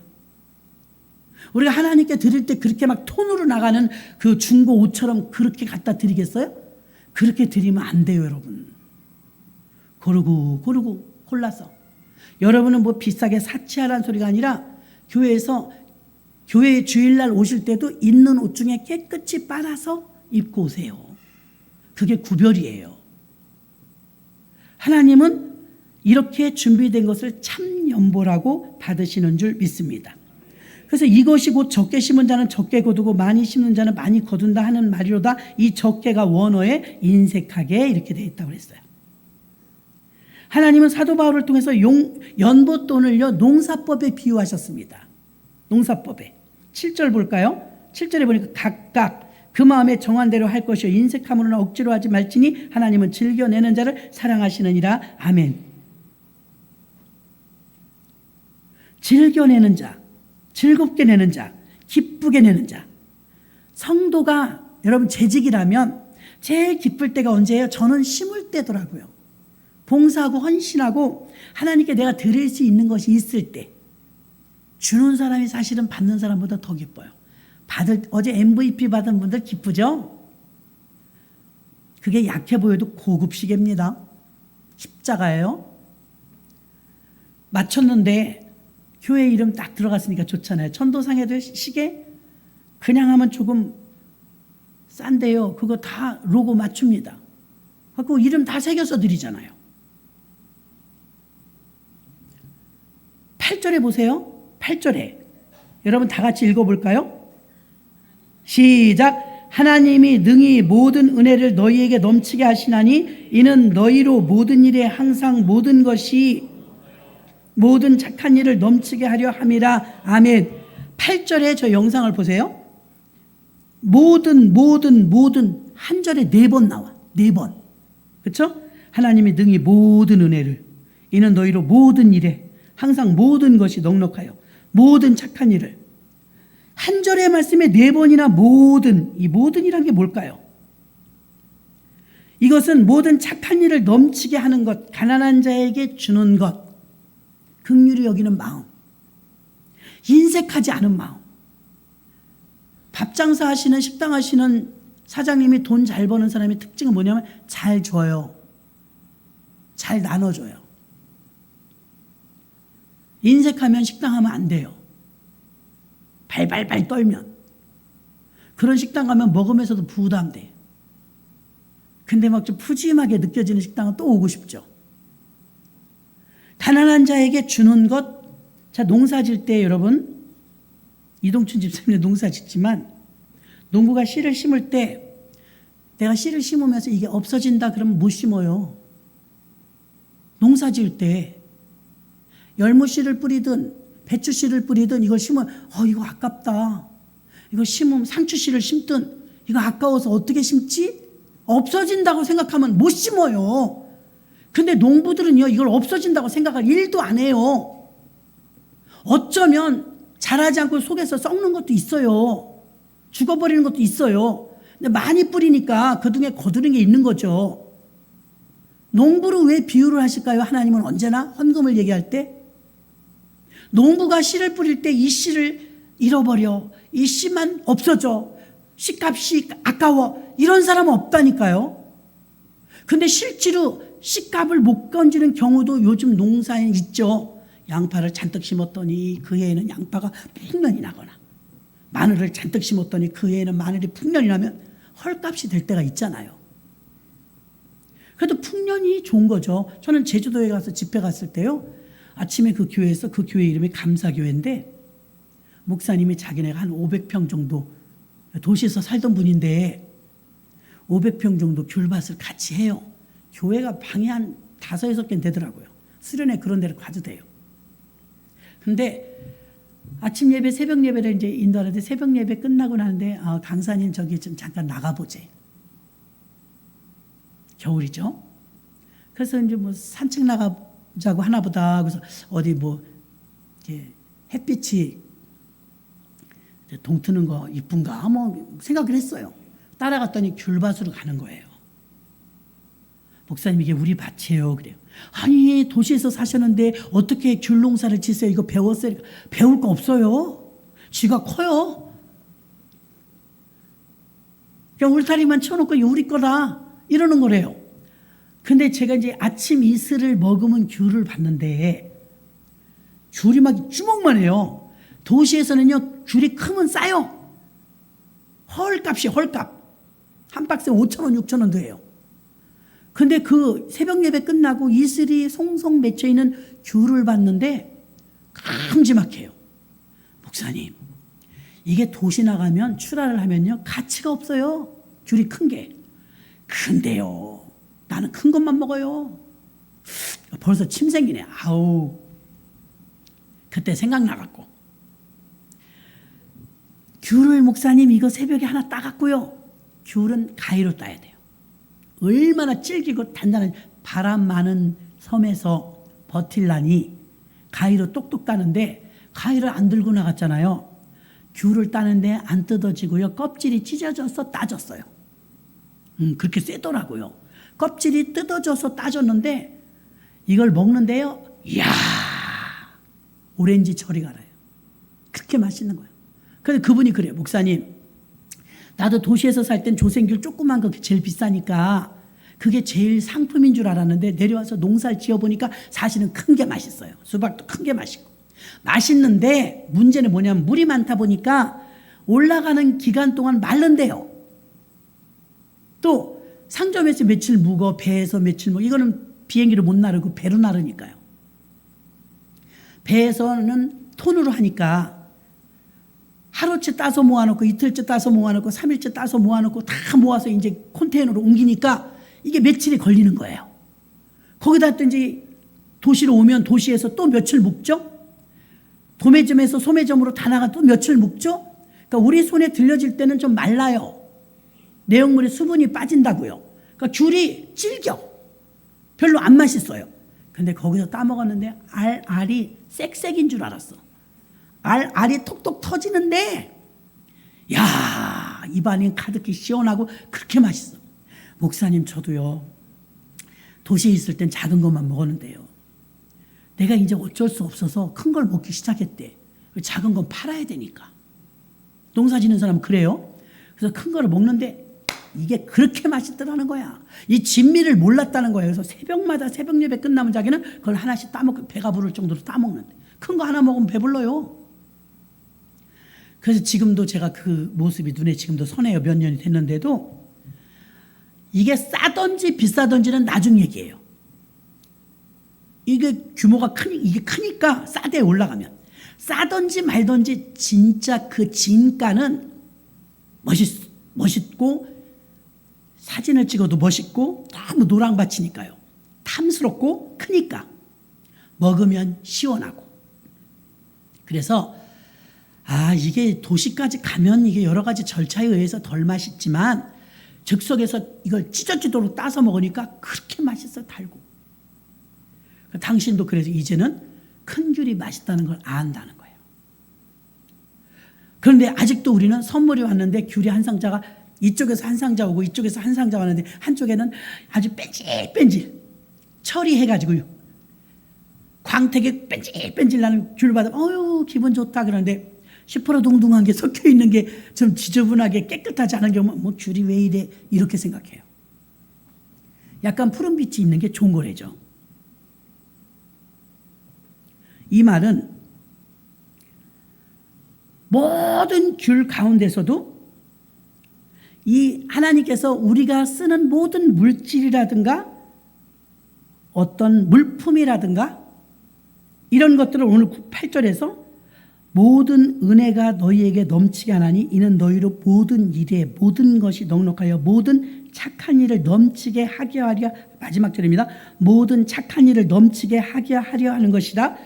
우리가 하나님께 드릴 때 그렇게 막 톤으로 나가는 그 중고 옷처럼 그렇게 갖다 드리겠어요? 그렇게 드리면 안 돼요, 여러분. 고르고 골라서. 여러분은 뭐 비싸게 사치하라는 소리가 아니라 교회에 주일날 오실 때도 있는 옷 중에 깨끗이 빨아서 입고 오세요. 그게 구별이에요. 하나님은 이렇게 준비된 것을 참 연보라고 받으시는 줄 믿습니다. 그래서 이것이 곧 적게 심은 자는 적게 거두고 많이 심는 자는 많이 거둔다 하는 말이로다. 이 적게가 원어에 인색하게 이렇게 되어 있다고 그랬어요. 하나님은 사도 바울을 통해서 연보돈을요 농사법에 비유하셨습니다. 농사법에. 7절 볼까요? 7절에 보니까 각각 그 마음에 정한 대로 할 것이요 인색함으로는 억지로 하지 말지니 하나님은 즐겨내는 자를 사랑하시느니라. 아멘. 즐겨내는 자, 즐겁게 내는 자, 기쁘게 내는 자. 성도가 여러분 재직이라면 제일 기쁠 때가 언제예요? 저는 심을 때더라고요. 봉사하고 헌신하고 하나님께 내가 드릴 수 있는 것이 있을 때 주는 사람이 사실은 받는 사람보다 더 기뻐요. 어제 MVP 받은 분들 기쁘죠? 그게 약해 보여도 고급 시계입니다. 십자가예요. 맞췄는데 교회 이름 딱 들어갔으니까 좋잖아요. 천도상에도 시계 그냥 하면 조금 싼데요. 그거 다 로고 맞춥니다. 그리고 이름 다 새겨서 드리잖아요. 8절에 보세요. 8절에 여러분 다 같이 읽어볼까요? 시작. 하나님이 능히 모든 은혜를 너희에게 넘치게 하시나니 이는 너희로 모든 일에 항상 모든 것이 모든 착한 일을 넘치게 하려 함이라. 아멘. 8절에 저 영상을 보세요. 모든 한 절에 4번 나와. 4번. 그렇죠? 하나님이 능히 모든 은혜를 이는 너희로 모든 일에 항상 모든 것이 넉넉하여 모든 착한 일을. 한 절의 말씀에 4번이나 모든, 이 모든이란 게 뭘까요? 이것은 모든 착한 일을 넘치게 하는 것, 가난한 자에게 주는 것, 긍휼히 여기는 마음, 인색하지 않은 마음. 밥 장사하시는 식당 하시는 사장님이 돈 잘 버는 사람의 특징은 뭐냐면 잘 줘요. 잘 나눠줘요. 인색하면 식당 하면 안 돼요. 발발발 떨면. 그런 식당 가면 먹으면서도 부담돼. 근데 막 좀 푸짐하게 느껴지는 식당은 또 오고 싶죠. 가난한 자에게 주는 것. 자, 농사 질 때 여러분, 이동춘 집사님은 농사 짓지만 농부가 씨를 심을 때 내가 씨를 심으면서 이게 없어진다 그러면 못 심어요. 농사 지을 때 열무씨를 뿌리든 배추씨를 뿌리든 이걸 심으면 이거 아깝다. 이거 심으면 상추씨를 심든 이거 아까워서 어떻게 심지? 없어진다고 생각하면 못 심어요. 근데 농부들은요, 이걸 없어진다고 생각을 1도 안 해요. 어쩌면 자라지 않고 속에서 썩는 것도 있어요. 죽어버리는 것도 있어요. 근데 많이 뿌리니까 그 등에 거두는 게 있는 거죠. 농부를 왜 비유를 하실까요? 하나님은 언제나 헌금을 얘기할 때 농부가 씨를 뿌릴 때 이 씨를 잃어버려, 이 씨만 없어져, 씨값이 아까워, 이런 사람은 없다니까요. 근데 실제로 씨값을 못 건지는 경우도 요즘 농사에 있죠. 양파를 잔뜩 심었더니 그 해에는 양파가 풍년이 나거나, 마늘을 잔뜩 심었더니 그 해에는 마늘이 풍년이 나면 헐값이 될 때가 있잖아요. 그래도 풍년이 좋은 거죠. 저는 제주도에 가서 집회 갔을 때요, 아침에 그 교회에서, 그 교회 이름이 감사교회인데 목사님이 자기네가 한 500평 정도 도시에서 살던 분인데 500평 정도 귤밭을 같이 해요. 교회가 방이 한 5, 6개는 되더라고요. 수련회 그런 데를 가도 돼요. 근데 아침 예배, 새벽 예배를 이제 인도하는데 새벽 예배 끝나고 나는데 강사님 저기 좀 잠깐 나가보재. 겨울이죠. 그래서 이제 뭐 산책 나가자고 하나보다. 그래서 어디 뭐 이렇게 햇빛이 동트는 거 이쁜가 뭐 생각을 했어요. 따라갔더니 귤밭으로 가는 거예요. 목사님 이게 우리 밭이에요. 그래요. 아니 도시에서 사셨는데 어떻게 귤 농사를 지세요? 이거 배웠어요? 배울 거 없어요. 쥐가 커요. 그냥 울타리만 쳐놓고 우리 거다 이러는 거래요. 근데 제가 이제 아침 이슬을 머금은 귤을 봤는데 귤이 막 주먹만 해요. 도시에서는요 귤이 크면 싸요. 헐값이 헐값. 한 박스에 5,000원 6,000원도 해요. 근데 그 새벽 예배 끝나고 이슬이 송송 맺혀 있는 귤을 봤는데 큼지막해요. 목사님 이게 도시 나가면 출하를 하면요 가치가 없어요. 귤이 큰 게. 근데요 나는 큰 것만 먹어요. 벌써 침 생기네. 아우 그때 생각나갖고 귤을 목사님 이거 새벽에 하나 따갖고요. 귤은 가위로 따야 돼요. 얼마나 질기고 단단한 바람 많은 섬에서 버틸라니 가위로 똑똑 따는데 가위를 안 들고 나갔잖아요. 귤을 따는데 안 뜯어지고요. 껍질이 찢어져서 따졌어요. 그렇게 세더라고요. 껍질이 뜯어져서 따졌는데 이걸 먹는데요. 이야 오렌지 저리 가라요. 그렇게 맛있는 거예요. 근데 그분이 그래요. 목사님 나도 도시에서 살 땐 조생귤 조그만 거 제일 비싸니까 그게 제일 상품인 줄 알았는데 내려와서 농사를 지어보니까 사실은 큰 게 맛있어요. 수박도 큰 게 맛있고. 맛있는데 문제는 뭐냐면 물이 많다 보니까 올라가는 기간 동안 마른대요. 또 상점에서 며칠 묵어, 배에서 며칠 묵어. 이거는 비행기로 못 나르고 배로 나르니까요. 배에서는 톤으로 하니까 하루치 따서 모아놓고 이틀째 따서 모아놓고 3일째 따서 모아놓고 다 모아서 이제 컨테이너로 옮기니까 이게 며칠이 걸리는 거예요. 거기다 또 이제 도시로 오면 도시에서 또 며칠 묵죠. 도매점에서 소매점으로 다 나가 또 며칠 묵죠. 그러니까 우리 손에 들려질 때는 좀 말라요. 내용물에 수분이 빠진다고요. 그러니까 귤이 질겨. 별로 안 맛있어요. 근데 거기서 따먹었는데 알이 쌕쌕인 줄 알았어. 알이 톡톡 터지는데 야 입안이 가득히 시원하고 그렇게 맛있어. 목사님 저도요 도시에 있을 땐 작은 것만 먹었는데요 내가 이제 어쩔 수 없어서 큰 걸 먹기 시작했대. 작은 건 팔아야 되니까. 농사 짓는 사람은 그래요. 그래서 큰 거를 먹는데 이게 그렇게 맛있더라는 거야. 이 진미를 몰랐다는 거예요. 그래서 새벽마다 새벽 예배 끝나면 자기는 그걸 하나씩 따먹고 배가 부를 정도로 따먹는데 큰 거 하나 먹으면 배불러요. 그래서 지금도 제가 그 모습이 눈에 지금도 선해요. 몇 년이 됐는데도 이게 싸든지 비싸든지는 나중 얘기예요. 이게 규모가 이게 크니까 싸대에 올라가면 싸든지 말든지 진짜 그 진가는 멋있고 사진을 찍어도 멋있고 너무 노랑밭이니까요. 탐스럽고 크니까 먹으면 시원하고. 그래서 이게 도시까지 가면 이게 여러 가지 절차에 의해서 덜 맛있지만 즉석에서 이걸 찢어지도록 따서 먹으니까 그렇게 맛있어. 달고 당신도 그래서 이제는 큰 귤이 맛있다는 걸 안다는 거예요. 그런데 아직도 우리는 선물이 왔는데 귤이 한 상자가 이쪽에서 한 상자 오고 이쪽에서 한 상자 왔는데 한쪽에는 아주 뺀질뺀질 처리해가지고요. 광택이 뺀질뺀질 나는 귤 받으면 어휴 기분 좋다 그러는데 시퍼러동동한 게 섞여 있는 게 좀 지저분하게 깨끗하지 않은 경우는 뭐 귤이 왜 이래 이렇게 생각해요. 약간 푸른빛이 있는 게 좋은 거래죠. 이 말은 모든 귤 가운데서도 이 하나님께서 우리가 쓰는 모든 물질이라든가 어떤 물품이라든가 이런 것들을 오늘 8절에서 모든 은혜가 너희에게 넘치게 하나니 이는 너희로 모든 일에 모든 것이 넉넉하여 모든 착한 일을 넘치게 하게 하려 마지막 절입니다. 모든 착한 일을 넘치게 하게 하려 하는 것이라.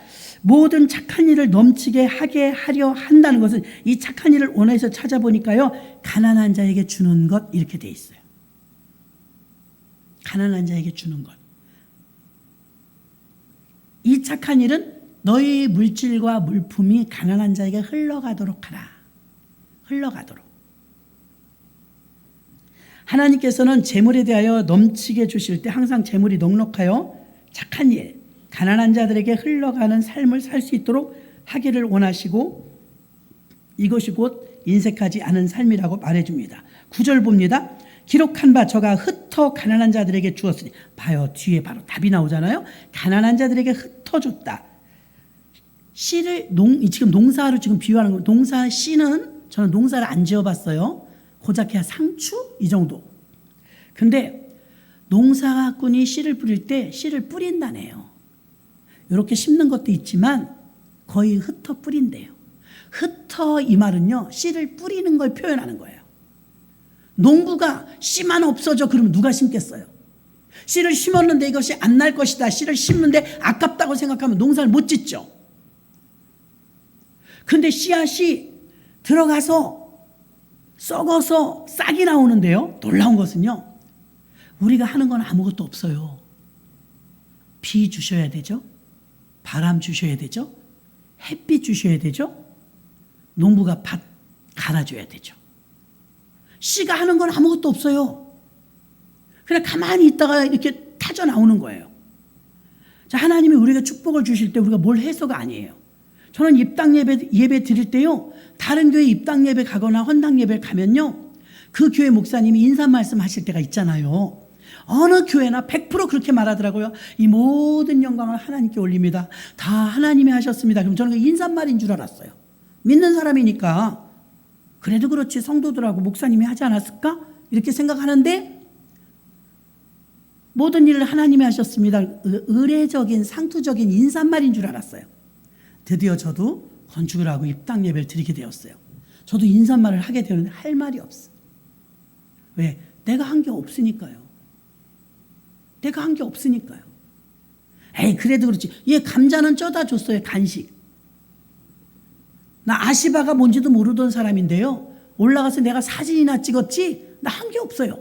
모든 착한 일을 넘치게 하게 하려 한다는 것은 이 착한 일을 원해서 찾아보니까요. 가난한 자에게 주는 것 이렇게 돼 있어요. 가난한 자에게 주는 것. 이 착한 일은 너희 물질과 물품이 가난한 자에게 흘러가도록 하라. 흘러가도록. 하나님께서는 재물에 대하여 넘치게 주실 때 항상 재물이 넉넉하여 착한 일, 가난한 자들에게 흘러가는 삶을 살 수 있도록 하기를 원하시고 이것이 곧 인색하지 않은 삶이라고 말해줍니다. 9절 봅니다. 기록한 바 저가 흩어 가난한 자들에게 주었으니 봐요. 뒤에 바로 답이 나오잖아요. 가난한 자들에게 흩어줬다. 씨를 지금 농사로 지금 비유하는 거. 농사 씨는 저는 농사를 안 지어봤어요. 고작 해야 상추 이 정도. 근데 농사꾼이 씨를 뿌릴 때 씨를 뿌린다네요. 이렇게 심는 것도 있지만 거의 흩어 뿌린대요. 흩어 이 말은요 씨를 뿌리는 걸 표현하는 거예요. 농부가 씨만 없어져 그러면 누가 심겠어요? 씨를 심었는데 이것이 안 날 것이다. 씨를 심는데 아깝다고 생각하면 농사를 못 짓죠. 근데 씨앗이 들어가서 썩어서 싹이 나오는데요. 놀라운 것은요. 우리가 하는 건 아무것도 없어요. 비 주셔야 되죠. 바람 주셔야 되죠. 햇빛 주셔야 되죠. 농부가 밭 갈아줘야 되죠. 씨가 하는 건 아무것도 없어요. 그냥 가만히 있다가 이렇게 타져 나오는 거예요. 자, 하나님이 우리에게 축복을 주실 때 우리가 뭘 해서가 아니에요. 저는 입당 예배 드릴 때요. 다른 교회 입당 예배 가거나 헌당 예배 가면요. 그 교회 목사님이 인사 말씀 하실 때가 있잖아요. 어느 교회나 100% 그렇게 말하더라고요. 이 모든 영광을 하나님께 올립니다. 다 하나님이 하셨습니다. 그럼 저는 그 인사말인 줄 알았어요. 믿는 사람이니까 그래도 그렇지 성도들하고 목사님이 하지 않았을까? 이렇게 생각하는데 모든 일을 하나님이 하셨습니다. 의례적인 상투적인 인사말인 줄 알았어요. 드디어 저도 건축을 하고 입당 예배를 드리게 되었어요. 저도 인사말을 하게 되는데 할 말이 없어. 왜? 내가 한 게 없으니까요. 내가 한 게 없으니까요. 에이 그래도 그렇지. 얘 감자는 쪄다 줬어요. 간식. 나 아시바가 뭔지도 모르던 사람인데요. 올라가서 내가 사진이나 찍었지 나 한 게 없어요.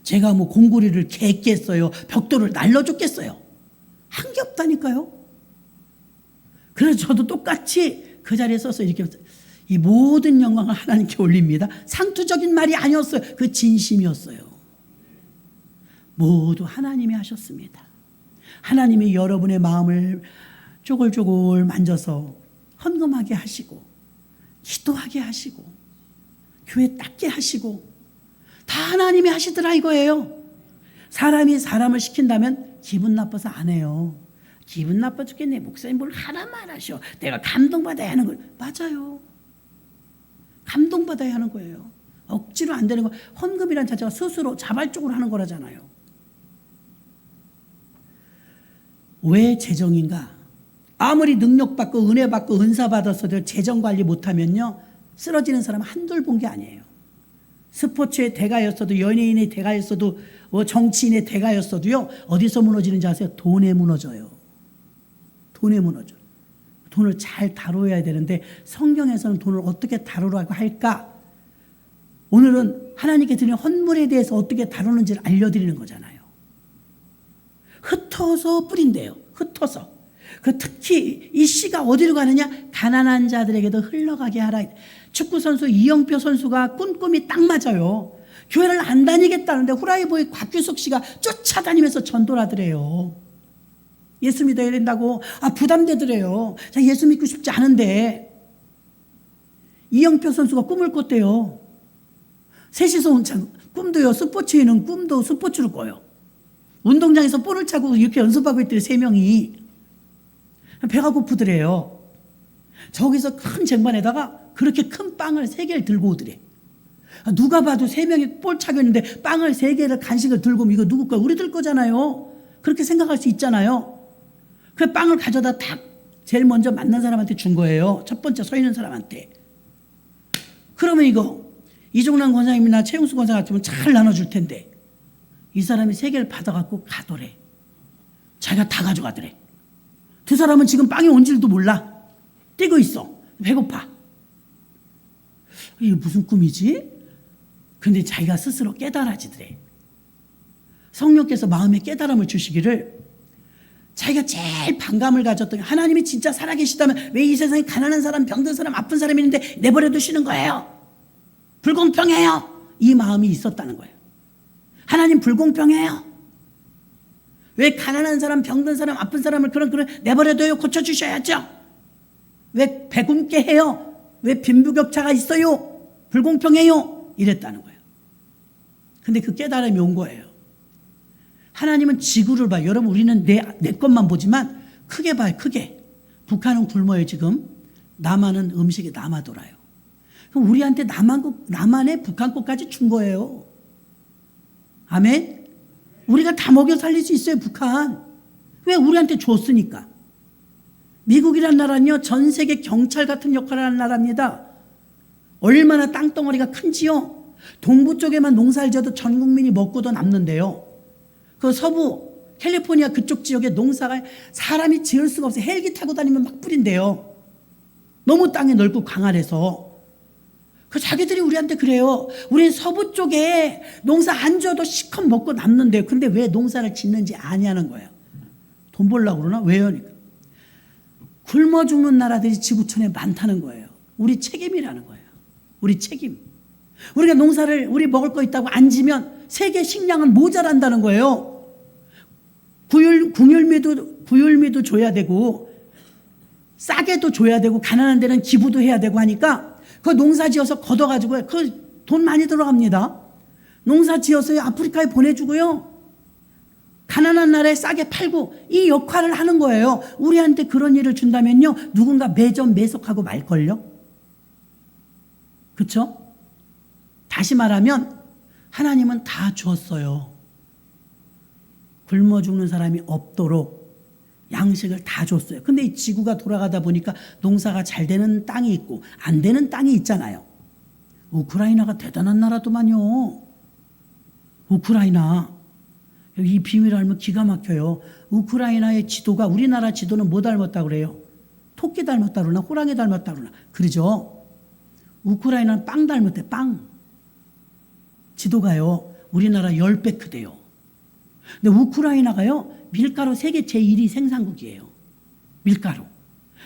제가 뭐 공구리를 갰겠어요. 벽돌을 날려줬겠어요. 한 게 없다니까요. 그래서 저도 똑같이 그 자리에 서서 이렇게 이 모든 영광을 하나님께 올립니다. 상투적인 말이 아니었어요. 그 진심이었어요. 모두 하나님이 하셨습니다. 하나님이 여러분의 마음을 쪼글쪼글 만져서 헌금하게 하시고 기도하게 하시고 교회 닦게 하시고 다 하나님이 하시더라 이거예요. 사람이 사람을 시킨다면 기분 나빠서 안 해요. 기분 나빠 죽겠네. 목사님 뭘 하나만 하셔. 내가 감동받아야 하는 거예요. 맞아요. 감동받아야 하는 거예요. 억지로 안 되는 거. 헌금이란 자체가 스스로 자발적으로 하는 거라잖아요. 왜 재정인가? 아무리 능력받고 은혜받고 은사받았어도 재정관리 못하면요. 쓰러지는 사람 한둘 본 게 아니에요. 스포츠의 대가였어도 연예인의 대가였어도 정치인의 대가였어도요. 어디서 무너지는지 아세요? 돈에 무너져요. 돈에 무너져. 돈을 잘 다뤄야 되는데 성경에서는 돈을 어떻게 다루라고 할까? 오늘은 하나님께 드리는 헌물에 대해서 어떻게 다루는지를 알려드리는 거잖아요. 흩어서 뿌린대요. 흩어서. 그 특히 이 씨가 어디로 가느냐? 가난한 자들에게도 흘러가게 하라. 축구선수 이영표 선수가 꿈꿈이 딱 맞아요. 교회를 안 다니겠다는데 후라이버의 곽규석 씨가 쫓아다니면서 전도를 하더래요. 예수 믿어야 된다고. 부담되더래요. 예수 믿고 싶지 않은데 이영표 선수가 꿈을 꿨대요. 셋이서 꿈도요. 스포츠에는 꿈도 스포츠로 꿔요. 운동장에서 볼을 차고 이렇게 연습하고 있더래. 3명이. 배가 고프더래요. 저기서 큰 쟁반에다가 그렇게 큰 빵을 3개를 들고 오더래. 누가 봐도 3명이 볼 차고 있는데 빵을 3개를 간식을 들고 오면 이거 누구 거야? 우리들 거잖아요. 그렇게 생각할 수 있잖아요. 그 빵을 가져다 딱 제일 먼저 만난 사람한테 준 거예요. 첫 번째 서 있는 사람한테. 그러면 이거 이종란 권사님이나 최용수 권사 같으면 잘 나눠줄 텐데 이 사람이 3개를 받아갖고 가더래. 자기가 다 가져가더래. 두 사람은 지금 빵이 온 줄도 몰라. 뛰고 있어. 배고파. 이게 무슨 꿈이지? 근데 자기가 스스로 깨달아지더래. 성령께서 마음에 깨달음을 주시기를 자기가 제일 반감을 가졌던 게 하나님이 진짜 살아계시다면 왜 이 세상에 가난한 사람, 병든 사람, 아픈 사람이 있는데 내버려 두시는 거예요? 불공평해요. 이 마음이 있었다는 거예요. 하나님 불공평해요. 왜 가난한 사람, 병든 사람, 아픈 사람을 그런 내버려둬요? 고쳐주셔야죠. 왜 배굶게 해요? 왜 빈부격차가 있어요? 불공평해요. 이랬다는 거예요. 근데 그 깨달음이 온 거예요. 하나님은 지구를 봐요. 여러분 우리는 내 것만 보지만 크게 봐요. 크게. 북한은 굶어요 지금. 남한은 음식이 남아돌아요. 그럼 우리한테 남한의 북한 것까지 준 거예요. 아멘. 우리가 다 먹여 살릴 수 있어요 북한. 왜? 우리한테 줬으니까. 미국이란 나라는요 전 세계 경찰 같은 역할을 하는 나라입니다. 얼마나 땅덩어리가 큰지요. 동부 쪽에만 농사를 지어도 전 국민이 먹고도 남는데요. 그 서부 캘리포니아 그쪽 지역에 농사가 사람이 지을 수가 없어요. 헬기 타고 다니면 막 뿌린대요. 너무 땅이 넓고 광활해서. 그 자기들이 우리한테 그래요. 우리는 서부 쪽에 농사 안 지어도 시컷 먹고 남는데요. 근데 왜 농사를 짓는지 아냐는 거예요. 돈 벌려고 그러나? 왜요? 굶어 죽는 나라들이 지구촌에 많다는 거예요. 우리 책임이라는 거예요. 우리 책임. 우리가 농사를 우리 먹을 거 있다고 안 지면 세계 식량은 모자란다는 거예요. 구휼미도 줘야 되고 싸게도 줘야 되고 가난한 데는 기부도 해야 되고 하니까 그 농사 지어서 걷어가지고 그 돈 많이 들어갑니다. 농사 지어서 아프리카에 보내주고요. 가난한 나라에 싸게 팔고 이 역할을 하는 거예요. 우리한테 그런 일을 준다면요. 누군가 매점 매석하고 말걸요. 그렇죠? 다시 말하면 하나님은 다 주었어요. 굶어 죽는 사람이 없도록 양식을 다 줬어요. 근데 이 지구가 돌아가다 보니까 농사가 잘 되는 땅이 있고 안 되는 땅이 있잖아요. 우크라이나가 대단한 나라더만요. 우크라이나. 이 비밀을 알면 기가 막혀요. 우크라이나의 지도가 우리나라 지도는 뭐 닮았다고 그래요? 토끼 닮았다고 그러나 호랑이 닮았다고 그러나. 그러죠? 우크라이나는 빵 닮았대. 빵. 지도가요. 우리나라 10배 크대요. 근데 우크라이나가요. 밀가루 세계 제1위 생산국이에요. 밀가루.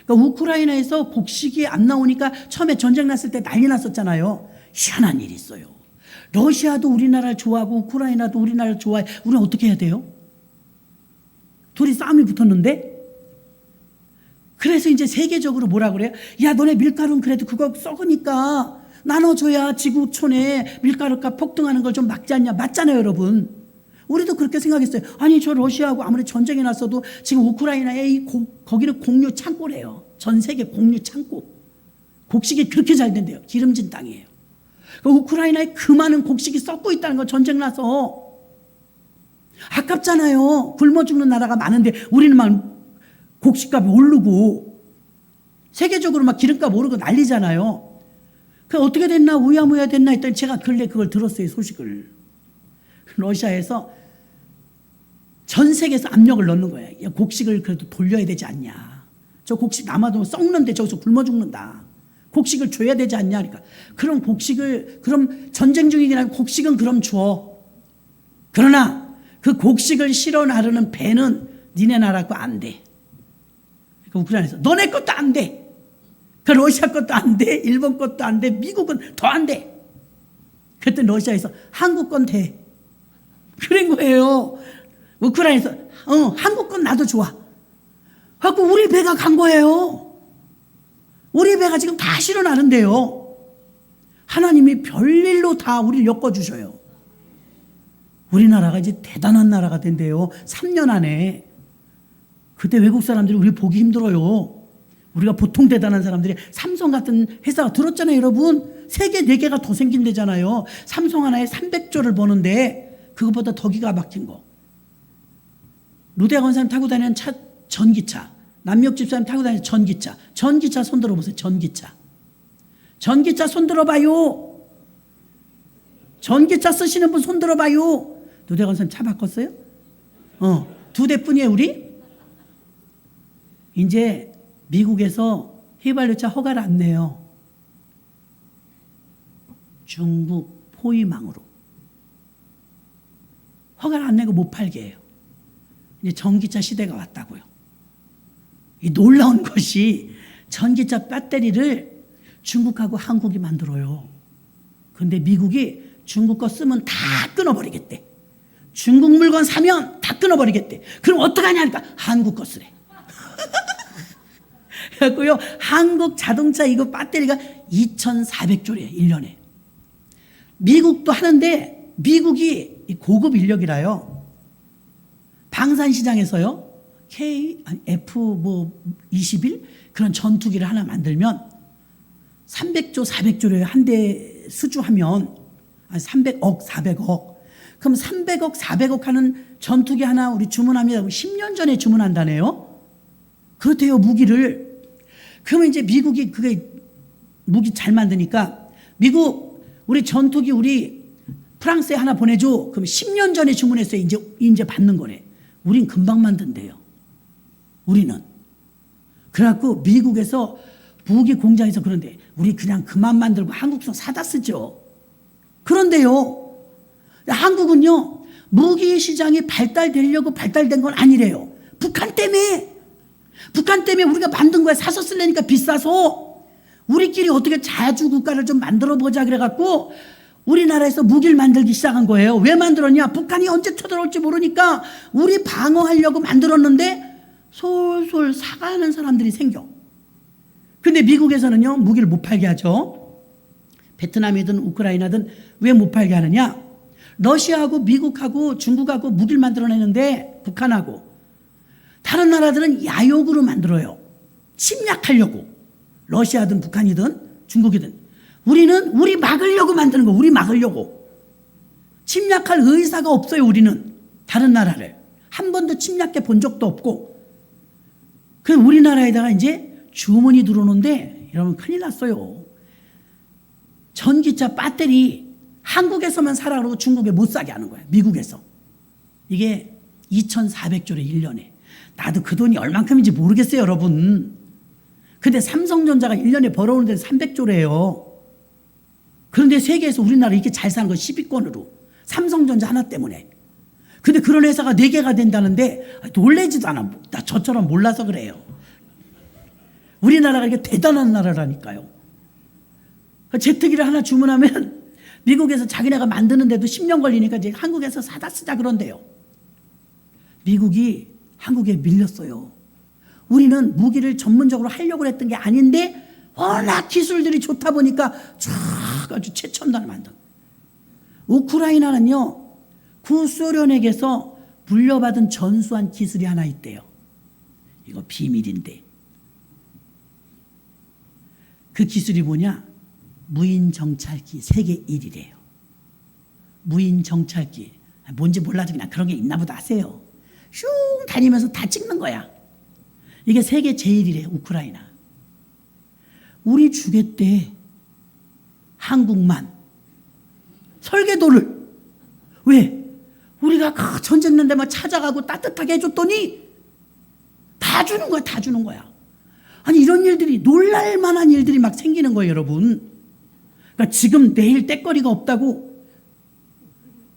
그러니까 우크라이나에서 곡식이 안 나오니까 처음에 전쟁 났을 때 난리 났었잖아요. 희한한 일이 있어요. 러시아도 우리나라를 좋아하고 우크라이나도 우리나라를 좋아해. 우리는 어떻게 해야 돼요? 둘이 싸움이 붙었는데? 그래서 이제 세계적으로 뭐라 그래요? 야, 너네 밀가루는 그래도 그거 썩으니까 나눠줘야 지구촌에 밀가루값 폭등하는 걸 좀 막지 않냐. 맞잖아요, 여러분. 우리도 그렇게 생각했어요. 아니, 저 러시아하고 아무리 전쟁이 났어도 지금 우크라이나에 거기는 공유 창고래요. 전 세계 공유 창고. 곡식이 그렇게 잘 된대요. 기름진 땅이에요. 그 우크라이나에 그 많은 곡식이 썩고 있다는 거 전쟁 나서. 아깝잖아요. 굶어 죽는 나라가 많은데 우리는 막 곡식값이 오르고 세계적으로 막 기름값 오르고 난리잖아요. 그 어떻게 됐나 우야무야 됐나 했더니 제가 근래 그걸 들었어요. 소식을. 러시아에서 전 세계에서 압력을 넣는 거예요. 야, 곡식을 그래도 돌려야 되지 않냐. 저 곡식 남아도 썩는데 저기서 굶어 죽는다. 곡식을 줘야 되지 않냐. 그러니까 그럼 곡식을 그럼 전쟁 중이긴 하면 곡식은 그럼 줘. 그러나 그 곡식을 실어 나르는 배는 니네 나라 거 안 돼. 그러니까 우크라이나에서 너네 것도 안 돼. 그 러시아 것도 안 돼. 일본 것도 안 돼. 미국은 더 안 돼. 그때 러시아에서 한국 건 돼. 그런 거예요. 우크라이나에서 한국 건 나도 좋아. 그래갖고 우리 배가 간 거예요. 우리 배가 지금 다 실어나는데요. 하나님이 별일로 다 우리를 엮어주셔요. 우리나라가 이제 대단한 나라가 된대요. 3년 안에. 그때 외국 사람들이 우리 보기 힘들어요. 우리가 보통 대단한 사람들이 삼성 같은 회사가 들었잖아요, 여러분. 세계 4개가 더 생긴대잖아요. 삼성 하나에 300조를 버는데 그것보다 더 기가 막힌 거. 루데 권사님 타고 다니는 차, 전기차. 남미역 집사님 타고 다니는 전기차. 전기차 손 들어보세요. 전기차. 전기차 손 들어봐요. 전기차 쓰시는 분 손 들어봐요. 루데 권사님 차 바꿨어요? 2대뿐이에요, 우리? 이제 미국에서 휘발유차 허가를 안 내요. 중국 포위망으로. 허가를 안 내고 못 팔게 해요. 이제 전기차 시대가 왔다고요. 이 놀라운 것이 전기차 배터리를 중국하고 한국이 만들어요. 근데 미국이 중국 거 쓰면 다 끊어버리겠대. 중국 물건 사면 다 끊어버리겠대. 그럼 어떡하냐니까 한국 거 쓰래. 그래갖고요, 한국 자동차 이거 배터리가 2,400조래요, 1년에. 미국도 하는데, 미국이 고급 인력이라요. 방산시장에서요, F21? 그런 전투기를 하나 만들면 300조, 400조래요. 한 대 수주하면. 300억, 400억. 그럼 300억, 400억 하는 전투기 하나 우리 주문합니다. 10년 전에 주문한다네요. 그렇대요, 무기를. 그러면 이제 미국이 그게 무기 잘 만드니까 미국 우리 전투기 우리 프랑스에 하나 보내줘. 그럼 10년 전에 주문했어요. 이제 받는 거래. 우린 금방 만든대요. 우리는. 그래갖고 미국에서 무기 공장에서 그런데 우리 그냥 그만 만들고 한국서 사다 쓰죠. 그런데요. 한국은요. 무기 시장이 발달되려고 발달된 건 아니래요. 북한 때문에 우리가 만든 거야. 사서 쓰려니까 비싸서 우리끼리 어떻게 자주 국가를 좀 만들어 보자 그래갖고 우리나라에서 무기를 만들기 시작한 거예요. 왜 만들었냐? 북한이 언제 쳐들어올지 모르니까 우리 방어하려고 만들었는데 솔솔 사가는 사람들이 생겨. 근데 미국에서는요, 무기를 못 팔게 하죠. 베트남이든 우크라이나든 왜 못 팔게 하느냐? 러시아하고 미국하고 중국하고 무기를 만들어내는데 북한하고 다른 나라들은 야욕으로 만들어요. 침략하려고. 러시아든 북한이든 중국이든. 우리는 우리 막으려고 만드는 거. 우리 막으려고. 침략할 의사가 없어요. 우리는. 다른 나라를. 한 번도 침략해 본 적도 없고. 그 우리나라에다가 이제 주문이 들어오는데 여러분 큰일 났어요. 전기차 배터리 한국에서만 사라 그러고 중국에 못 사게 하는 거예요. 미국에서. 이게 2,400조래 1년에. 나도 그 돈이 얼만큼인지 모르겠어요, 여러분. 근데 삼성전자가 1년에 벌어오는 데는 300조래요. 그런데 세계에서 우리나라 이렇게 잘 사는 거 10위권으로. 삼성전자 하나 때문에. 근데 그런 회사가 4개가 된다는데 놀래지도 않아. 나 저처럼 몰라서 그래요. 우리나라가 이렇게 대단한 나라라니까요. 제트기를 하나 주문하면 미국에서 자기네가 만드는데도 10년 걸리니까 이제 한국에서 사다 쓰자 그런대요. 미국이 한국에 밀렸어요. 우리는 무기를 전문적으로 하려고 했던 게 아닌데 워낙 기술들이 좋다 보니까 쫙 아주 최첨단을 만든. 우크라이나는요, 구소련에게서 물려받은 전수한 기술이 하나 있대요. 이거 비밀인데. 그 기술이 뭐냐? 무인 정찰기 세계 1위래요. 무인 정찰기. 뭔지 몰라도 그냥 그런 게 있나 보다 하세요. 슝 다니면서 다 찍는 거야. 이게 세계 제1위래, 우크라이나. 우리 주겠대. 한국만. 설계도를. 왜? 우리가 그 전쟁 난 데만 찾아가고 따뜻하게 해줬더니 다 주는 거야, 다 주는 거야. 아니, 이런 일들이, 놀랄 만한 일들이 막 생기는 거예요, 여러분. 그러니까 지금 내일 떼거리가 없다고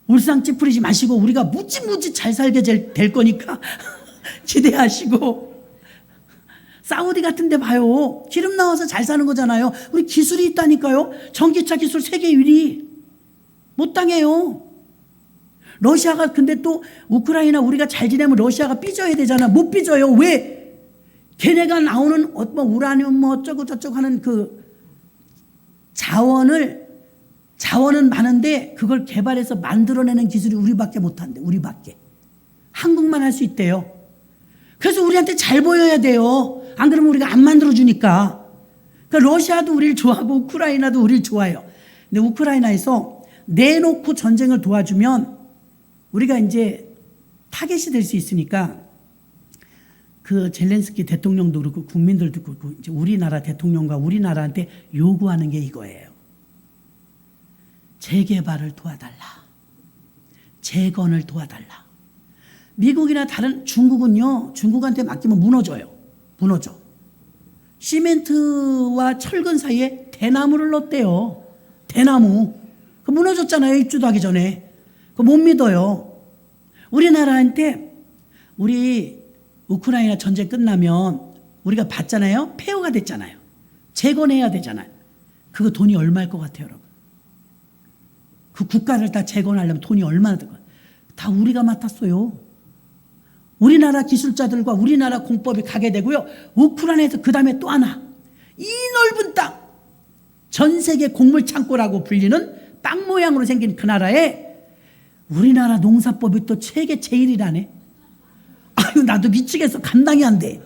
울상 찌푸리지 마시고 우리가 무지무지 잘 살게 될 거니까 지대하시고 사우디 같은 데 봐요. 기름 나와서 잘 사는 거잖아요. 우리 기술이 있다니까요. 전기차 기술 세계 1위. 못 당해요. 러시아가 근데 또 우크라이나 우리가 잘 지내면 러시아가 삐져야 되잖아. 못 삐져요. 왜? 걔네가 나오는 뭐 우라늄 뭐 어쩌고 저쩌고 하는 그 자원은 많은데 그걸 개발해서 만들어내는 기술이 우리밖에 못한대. 우리밖에. 한국만 할 수 있대요. 그래서 우리한테 잘 보여야 돼요. 안 그러면 우리가 안 만들어주니까. 그러니까 러시아도 우리를 좋아하고 우크라이나도 우리를 좋아해요. 근데 우크라이나에서 내놓고 전쟁을 도와주면 우리가 이제 타겟이 될 수 있으니까 그 젤렌스키 대통령도 그렇고 국민들도 그렇고 이제 우리나라 대통령과 우리나라한테 요구하는 게 이거예요. 재개발을 도와달라. 재건을 도와달라. 미국이나 다른 중국은요, 중국한테 맡기면 무너져요. 무너져. 시멘트와 철근 사이에 대나무를 넣었대요. 대나무. 그 무너졌잖아요. 입주도 하기 전에. 그 못 믿어요. 우리나라한테 우리 우크라이나 전쟁 끝나면 우리가 받잖아요. 폐허가 됐잖아요. 재건해야 되잖아요. 그거 돈이 얼마일 것 같아요, 여러분? 그 국가를 다 재건하려면 돈이 얼마나 들어요? 다 우리가 맡았어요. 우리나라 기술자들과 우리나라 공법이 가게 되고요. 우크라이나에서 그 다음에 또 하나. 이 넓은 땅. 전 세계 곡물 창고라고 불리는 땅 모양으로 생긴 그 나라에 우리나라 농사법이 또 세계 제일이라네. 아유, 나도 미치겠어. 감당이 안 돼.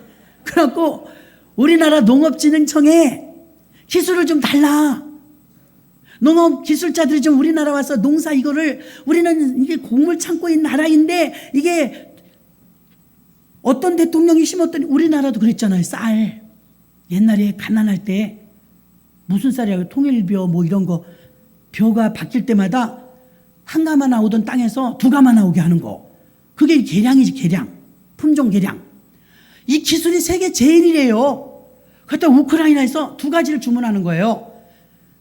그래갖고 우리나라 농업진흥청에 기술을 좀 달라. 농업 기술자들이 좀 우리나라 와서 농사 이거를 우리는 이게 곡물 창고인 나라인데 이게 어떤 대통령이 심었더니 우리나라도 그랬잖아요. 쌀. 옛날에 가난할 때 무슨 쌀이야? 통일벼 뭐 이런 거 벼가 바뀔 때마다 한 가마 나오던 땅에서 두 가마 나오게 하는 거. 그게 계량이지, 계량. 품종 계량. 이 기술이 세계 제일이래요. 그때 우크라이나에서 두 가지를 주문하는 거예요.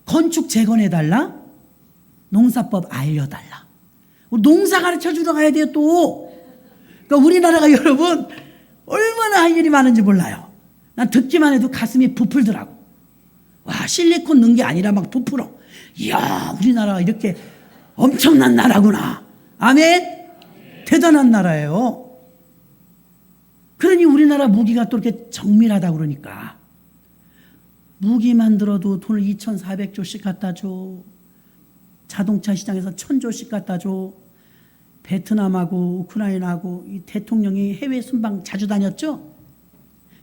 건축 재건해달라. 농사법 알려달라. 농사 가르쳐주러 가야 돼요 또. 그러니까 우리나라가 여러분 얼마나 할 일이 많은지 몰라요. 난 듣기만 해도 가슴이 부풀더라고. 와, 실리콘 넣은 게 아니라 막 부풀어. 이야, 우리나라가 이렇게 엄청난 나라구나. 아멘? 대단한 나라예요. 그러니 우리나라 무기가 또 이렇게 정밀하다고 그러니까. 무기 만들어도 돈을 2,400조씩 갖다 줘. 자동차 시장에서 1,000조씩 갖다 줘. 베트남하고 우크라이나하고 이 대통령이 해외 순방 자주 다녔죠?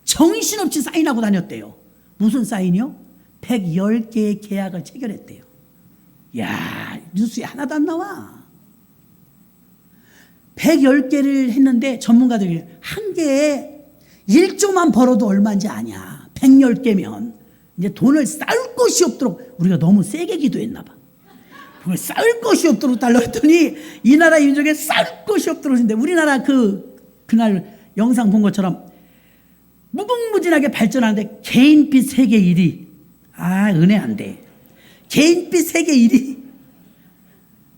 정신없이 사인하고 다녔대요. 무슨 사인이요? 110개의 계약을 체결했대요. 야, 뉴스에 하나도 안 나와. 110개를 했는데 전문가들이 한 개에 1조만 벌어도 얼마인지 아냐. 110개면 이제 돈을 쌓을 곳이 없도록 우리가 너무 세게 기도했나 봐. 그걸 쌓을 것이 없도록 달라고 했더니 이 나라 민족에 쌓을 것이 없도록 했는데 우리나라 그날 영상 본 것처럼 무궁무진하게 발전하는데 개인빚 세계 1위. 아, 은혜 안 돼. 개인빚 세계 1위.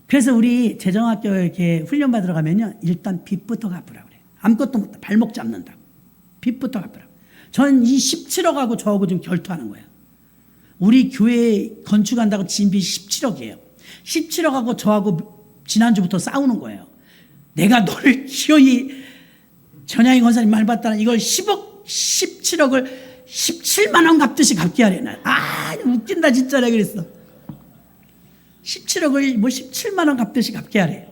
그래서 우리 재정학교에 이렇게 훈련 받으러 가면요. 일단 빚부터 갚으라고 그래요. 아무것도 못해. 발목 잡는다고. 빚부터 갚으라고. 저는 이 17억하고 저하고 지금 결투하는 거예요. 우리 교회 건축한다고 진 빚이 17억이에요. 17억하고 저하고 지난주부터 싸우는 거예요. 내가 너를 기어이 전양희 권사님 말 받다는 이걸 10억, 17억을 17만 원 갚듯이 갚게 하래. 아, 웃긴다 진짜 내가 그랬어. 17억을 뭐 17만 원 갚듯이 갚게 하래.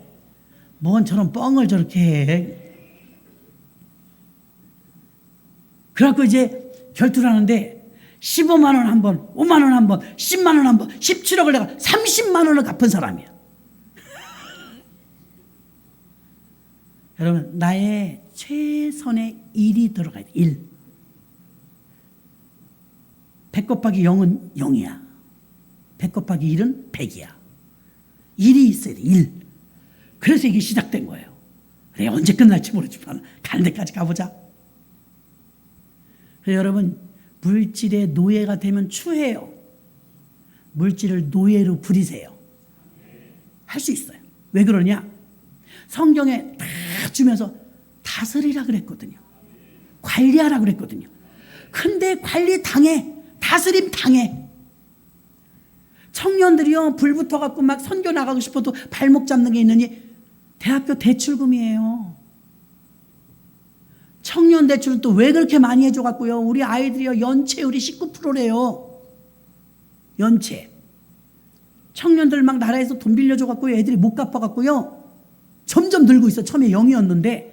뭔 저런 뻥을 저렇게 해. 그래갖고 이제 결투를 하는데 15만 원 한 번, 5만 원 한 번, 10만 원 한 번, 17억을 내가 30만 원을 갚은 사람이야. 여러분, 나의 최선의 1이 들어가야 돼. 1. 100 곱하기 0은 0이야. 100 곱하기 1은 100이야. 1이 있어야 돼. 1. 그래서 이게 시작된 거예요. 그래, 언제 끝날지 모르지만 가는 데까지 가보자. 그래서 여러분, 물질의 노예가 되면 추해요. 물질을 노예로 부리세요. 할 수 있어요. 왜 그러냐? 성경에 다 주면서 다스리라 그랬거든요. 관리하라고 그랬거든요. 근데 관리 당해. 다스림 당해. 청년들이요, 불 붙어갖고 막 선교 나가고 싶어도 발목 잡는 게 있느니 대학교 대출금이에요. 청년 대출은 또 왜 그렇게 많이 해줘갖고요. 우리 아이들이요, 연체율이 19%래요. 연체. 청년들 막 나라에서 돈 빌려줘갖고 애들이 못 갚아갖고요. 점점 늘고 있어. 처음에 0이었는데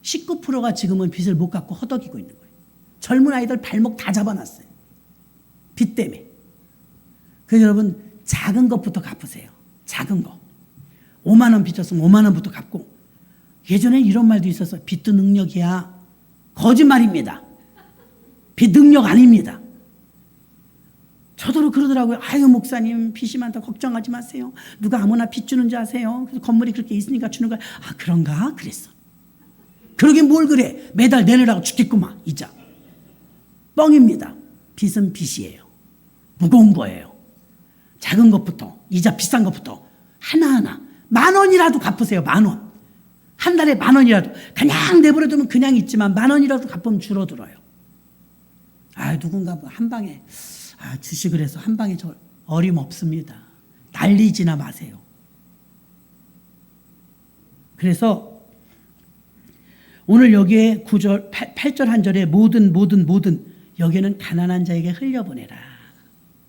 19%가 지금은 빚을 못 갚고 허덕이고 있는 거예요. 젊은 아이들 발목 다 잡아놨어요. 빚 때문에. 그래서 여러분, 작은 것부터 갚으세요. 작은 거. 5만 원 빚졌으면 5만 원부터 갚고. 예전에 이런 말도 있었어요. 빚도 능력이야. 거짓말입니다. 빚 능력 아닙니다. 저더러 그러더라고요. 아유, 목사님 빚이 많다 걱정하지 마세요. 누가 아무나 빚 주는 줄 아세요? 그래서 건물이 그렇게 있으니까 주는 거야. 아, 그런가? 그랬어. 그러긴 뭘 그래. 매달 내느라고 죽겠구만. 이자. 뻥입니다. 빚은 빚이에요. 무거운 거예요. 작은 것부터, 이자 비싼 것부터 하나하나 10,000원이라도 갚으세요. 10,000원. 한 달에 10,000원이라도. 그냥 내버려두면 그냥 있지만 10,000원이라도 갚으면 줄어들어요. 아, 누군가 뭐 한 방에 주식을 해서 한 방에 저 어림없습니다. 날리지나 마세요. 그래서 오늘 여기에 9절, 8절 한 절에 모든 여기는 가난한 자에게 흘려보내라.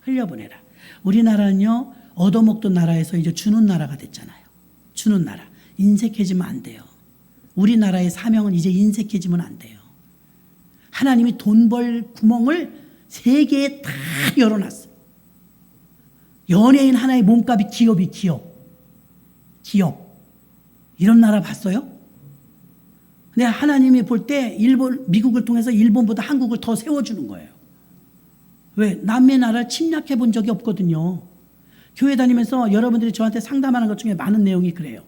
흘려보내라. 우리나라는요, 얻어먹던 나라에서 이제 주는 나라가 됐잖아요. 주는 나라. 인색해지면 안 돼요. 우리나라의 사명은 이제 인색해지면 안 돼요. 하나님이 돈 벌 구멍을 세계에 다 열어놨어요. 연예인 하나의 몸값이 기업. 이런 나라 봤어요? 근데 하나님이 볼 때 미국을 통해서 일본보다 한국을 더 세워주는 거예요. 왜? 남의 나라를 침략해 본 적이 없거든요. 교회 다니면서 여러분들이 저한테 상담하는 것 중에 많은 내용이 그래요.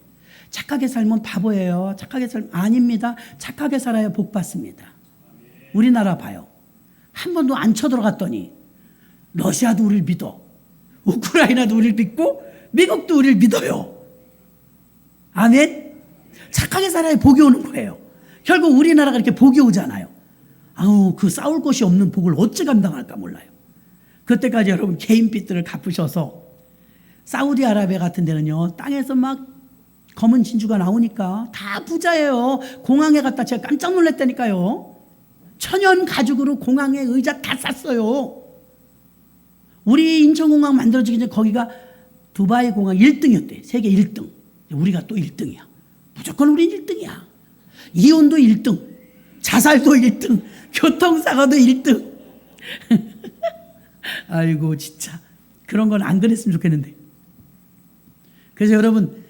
착하게 살면 바보예요. 착하게 살면 아닙니다. 착하게 살아야 복 받습니다. 우리나라 봐요. 한 번도 안 쳐들어갔더니 러시아도 우리를 믿어. 우크라이나도 우리를 믿고 미국도 우리를 믿어요. 아멘? 착하게 살아야 복이 오는 거예요. 결국 우리나라가 이렇게 복이 오잖아요. 아우, 그 싸울 곳이 없는 복을 어찌 감당할까 몰라요. 그때까지 여러분 개인 빚들을 갚으셔서 사우디아라비아 같은 데는요, 땅에서 막 검은 진주가 나오니까 다 부자예요. 공항에 갔다 제가 깜짝 놀랐다니까요. 천연 가죽으로 공항에 의자 다 쌌어요. 우리 인천공항 만들어지기 전에 거기가 두바이 공항 1등이었대. 세계 1등. 우리가 또 1등이야. 무조건 우린 1등이야. 이혼도 1등. 자살도 1등. 교통사고도 1등. 아이고 진짜 그런 건 안 그랬으면 좋겠는데. 그래서 여러분,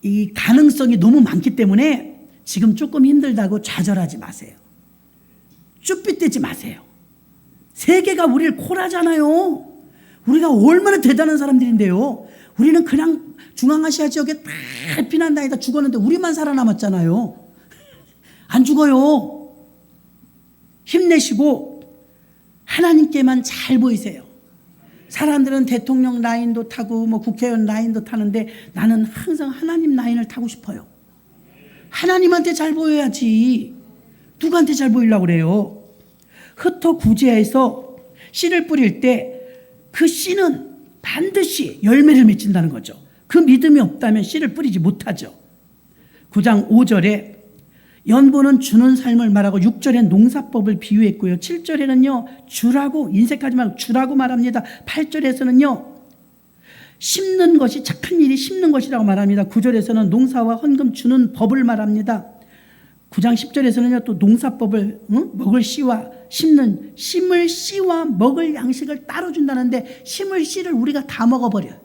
이 가능성이 너무 많기 때문에 지금 조금 힘들다고 좌절하지 마세요. 쭈삣대지 마세요. 세계가 우리를 콜하잖아요. 우리가 얼마나 대단한 사람들인데요. 우리는 그냥 중앙아시아 지역에 다 피난 다니다 죽었는데 우리만 살아남았잖아요. 안 죽어요. 힘내시고 하나님께만 잘 보이세요. 사람들은 대통령 라인도 타고 뭐 국회의원 라인도 타는데 나는 항상 하나님 라인을 타고 싶어요. 하나님한테 잘 보여야지. 누구한테 잘 보이려고 그래요? 흩어 구제해서 씨를 뿌릴 때 그 씨는 반드시 열매를 맺힌다는 거죠. 그 믿음이 없다면 씨를 뿌리지 못하죠. 9장 5절에 연보는 주는 삶을 말하고 6절에 농사법을 비유했고요. 7절에는요 주라고, 인색하지 말고 주라고 말합니다. 8절에서는요 심는 것이 착한 일이 심는 것이라고 말합니다. 9절에서는 농사와 헌금 주는 법을 말합니다. 9장 10절에서는요 또 농사법을 먹을 씨와 심을 씨와 먹을 양식을 따로 준다는데 심을 씨를 우리가 다 먹어버려요.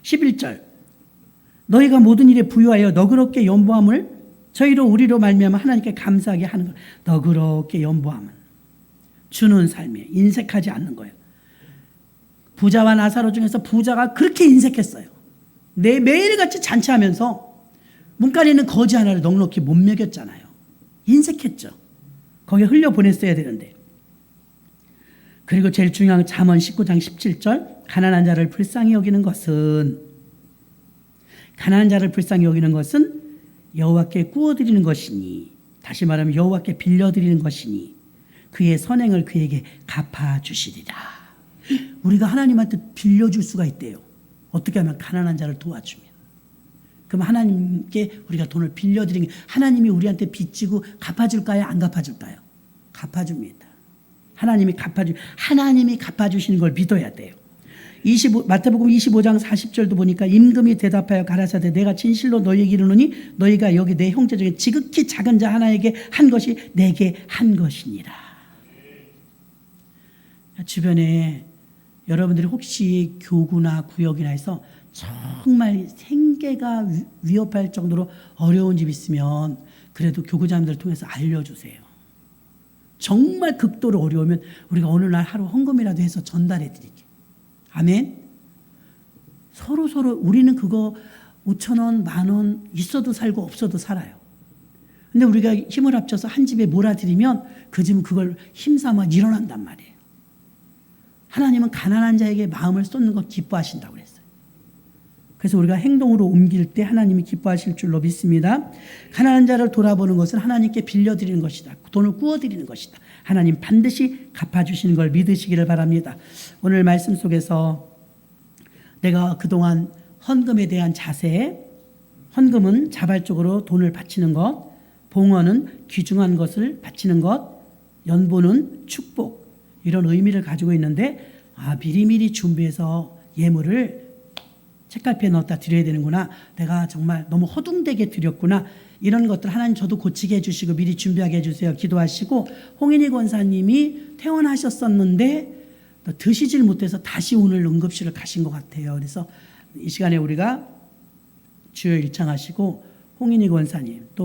11절 너희가 모든 일에 부유하여 너그럽게 연보함을 저희로 우리로 말미암아 하나님께 감사하게 하는 것. 너그럽게 연보함은 주는 삶이에요. 인색하지 않는 거예요. 부자와 나사로 중에서 부자가 그렇게 인색했어요. 매일같이 잔치하면서 문간에는 거지 하나를 넉넉히 못 먹였잖아요. 인색했죠. 거기에 흘려보냈어야 되는데. 그리고 제일 중요한 잠언 19장 17절 가난한 자를 불쌍히 여기는 것은 여호와께 구워드리는 것이니 다시 말하면 여호와께 빌려드리는 것이니 그의 선행을 그에게 갚아주시리라. 우리가 하나님한테 빌려줄 수가 있대요. 어떻게 하면? 가난한 자를 도와주면. 그럼 하나님께 우리가 돈을 빌려드리는 게 하나님이 우리한테 빚지고 갚아줄까요? 안 갚아줄까요? 갚아줍니다. 하나님이 갚아주시는 걸 믿어야 돼요. 마태복음 25장 40절도 보니까 임금이 대답하여 가라사대 내가 진실로 너희에게 이르노니 너희가 여기 내 형제 중에 지극히 작은 자 하나에게 한 것이 내게 한 것이니라. 주변에 여러분들이 혹시 교구나 구역이나 해서 정말 생계가 위협할 정도로 어려운 집 있으면 그래도 교구자님들을 통해서 알려주세요. 정말 극도로 어려우면 우리가 어느 날 하루 헌금이라도 해서 전달해 드릴게요. 아멘. 서로 우리는 그거 5,000원, 10,000원 있어도 살고 없어도 살아요. 근데 우리가 힘을 합쳐서 한 집에 몰아드리면 그 집은 그걸 힘삼아 일어난단 말이에요. 하나님은 가난한 자에게 마음을 쏟는 것 기뻐하신다고 그랬어요. 그래서 우리가 행동으로 옮길 때 하나님이 기뻐하실 줄로 믿습니다. 가난한 자를 돌아보는 것은 하나님께 빌려드리는 것이다. 돈을 구워드리는 것이다. 하나님 반드시 갚아주시는 걸 믿으시기를 바랍니다. 오늘 말씀 속에서 내가 그동안 헌금에 대한 자세, 헌금은 자발적으로 돈을 바치는 것, 봉헌은 귀중한 것을 바치는 것, 연보는 축복, 이런 의미를 가지고 있는데 미리미리 준비해서 예물을 책갈피에 넣었다 드려야 되는구나. 내가 정말 너무 허둥대게 드렸구나. 이런 것들 하나님 저도 고치게 해주시고 미리 준비하게 해주세요. 기도하시고 홍인희 권사님이 퇴원하셨었는데 드시질 못해서 다시 오늘 응급실을 가신 것 같아요. 그래서 이 시간에 우리가 주여 일창하시고 홍인희 권사님 또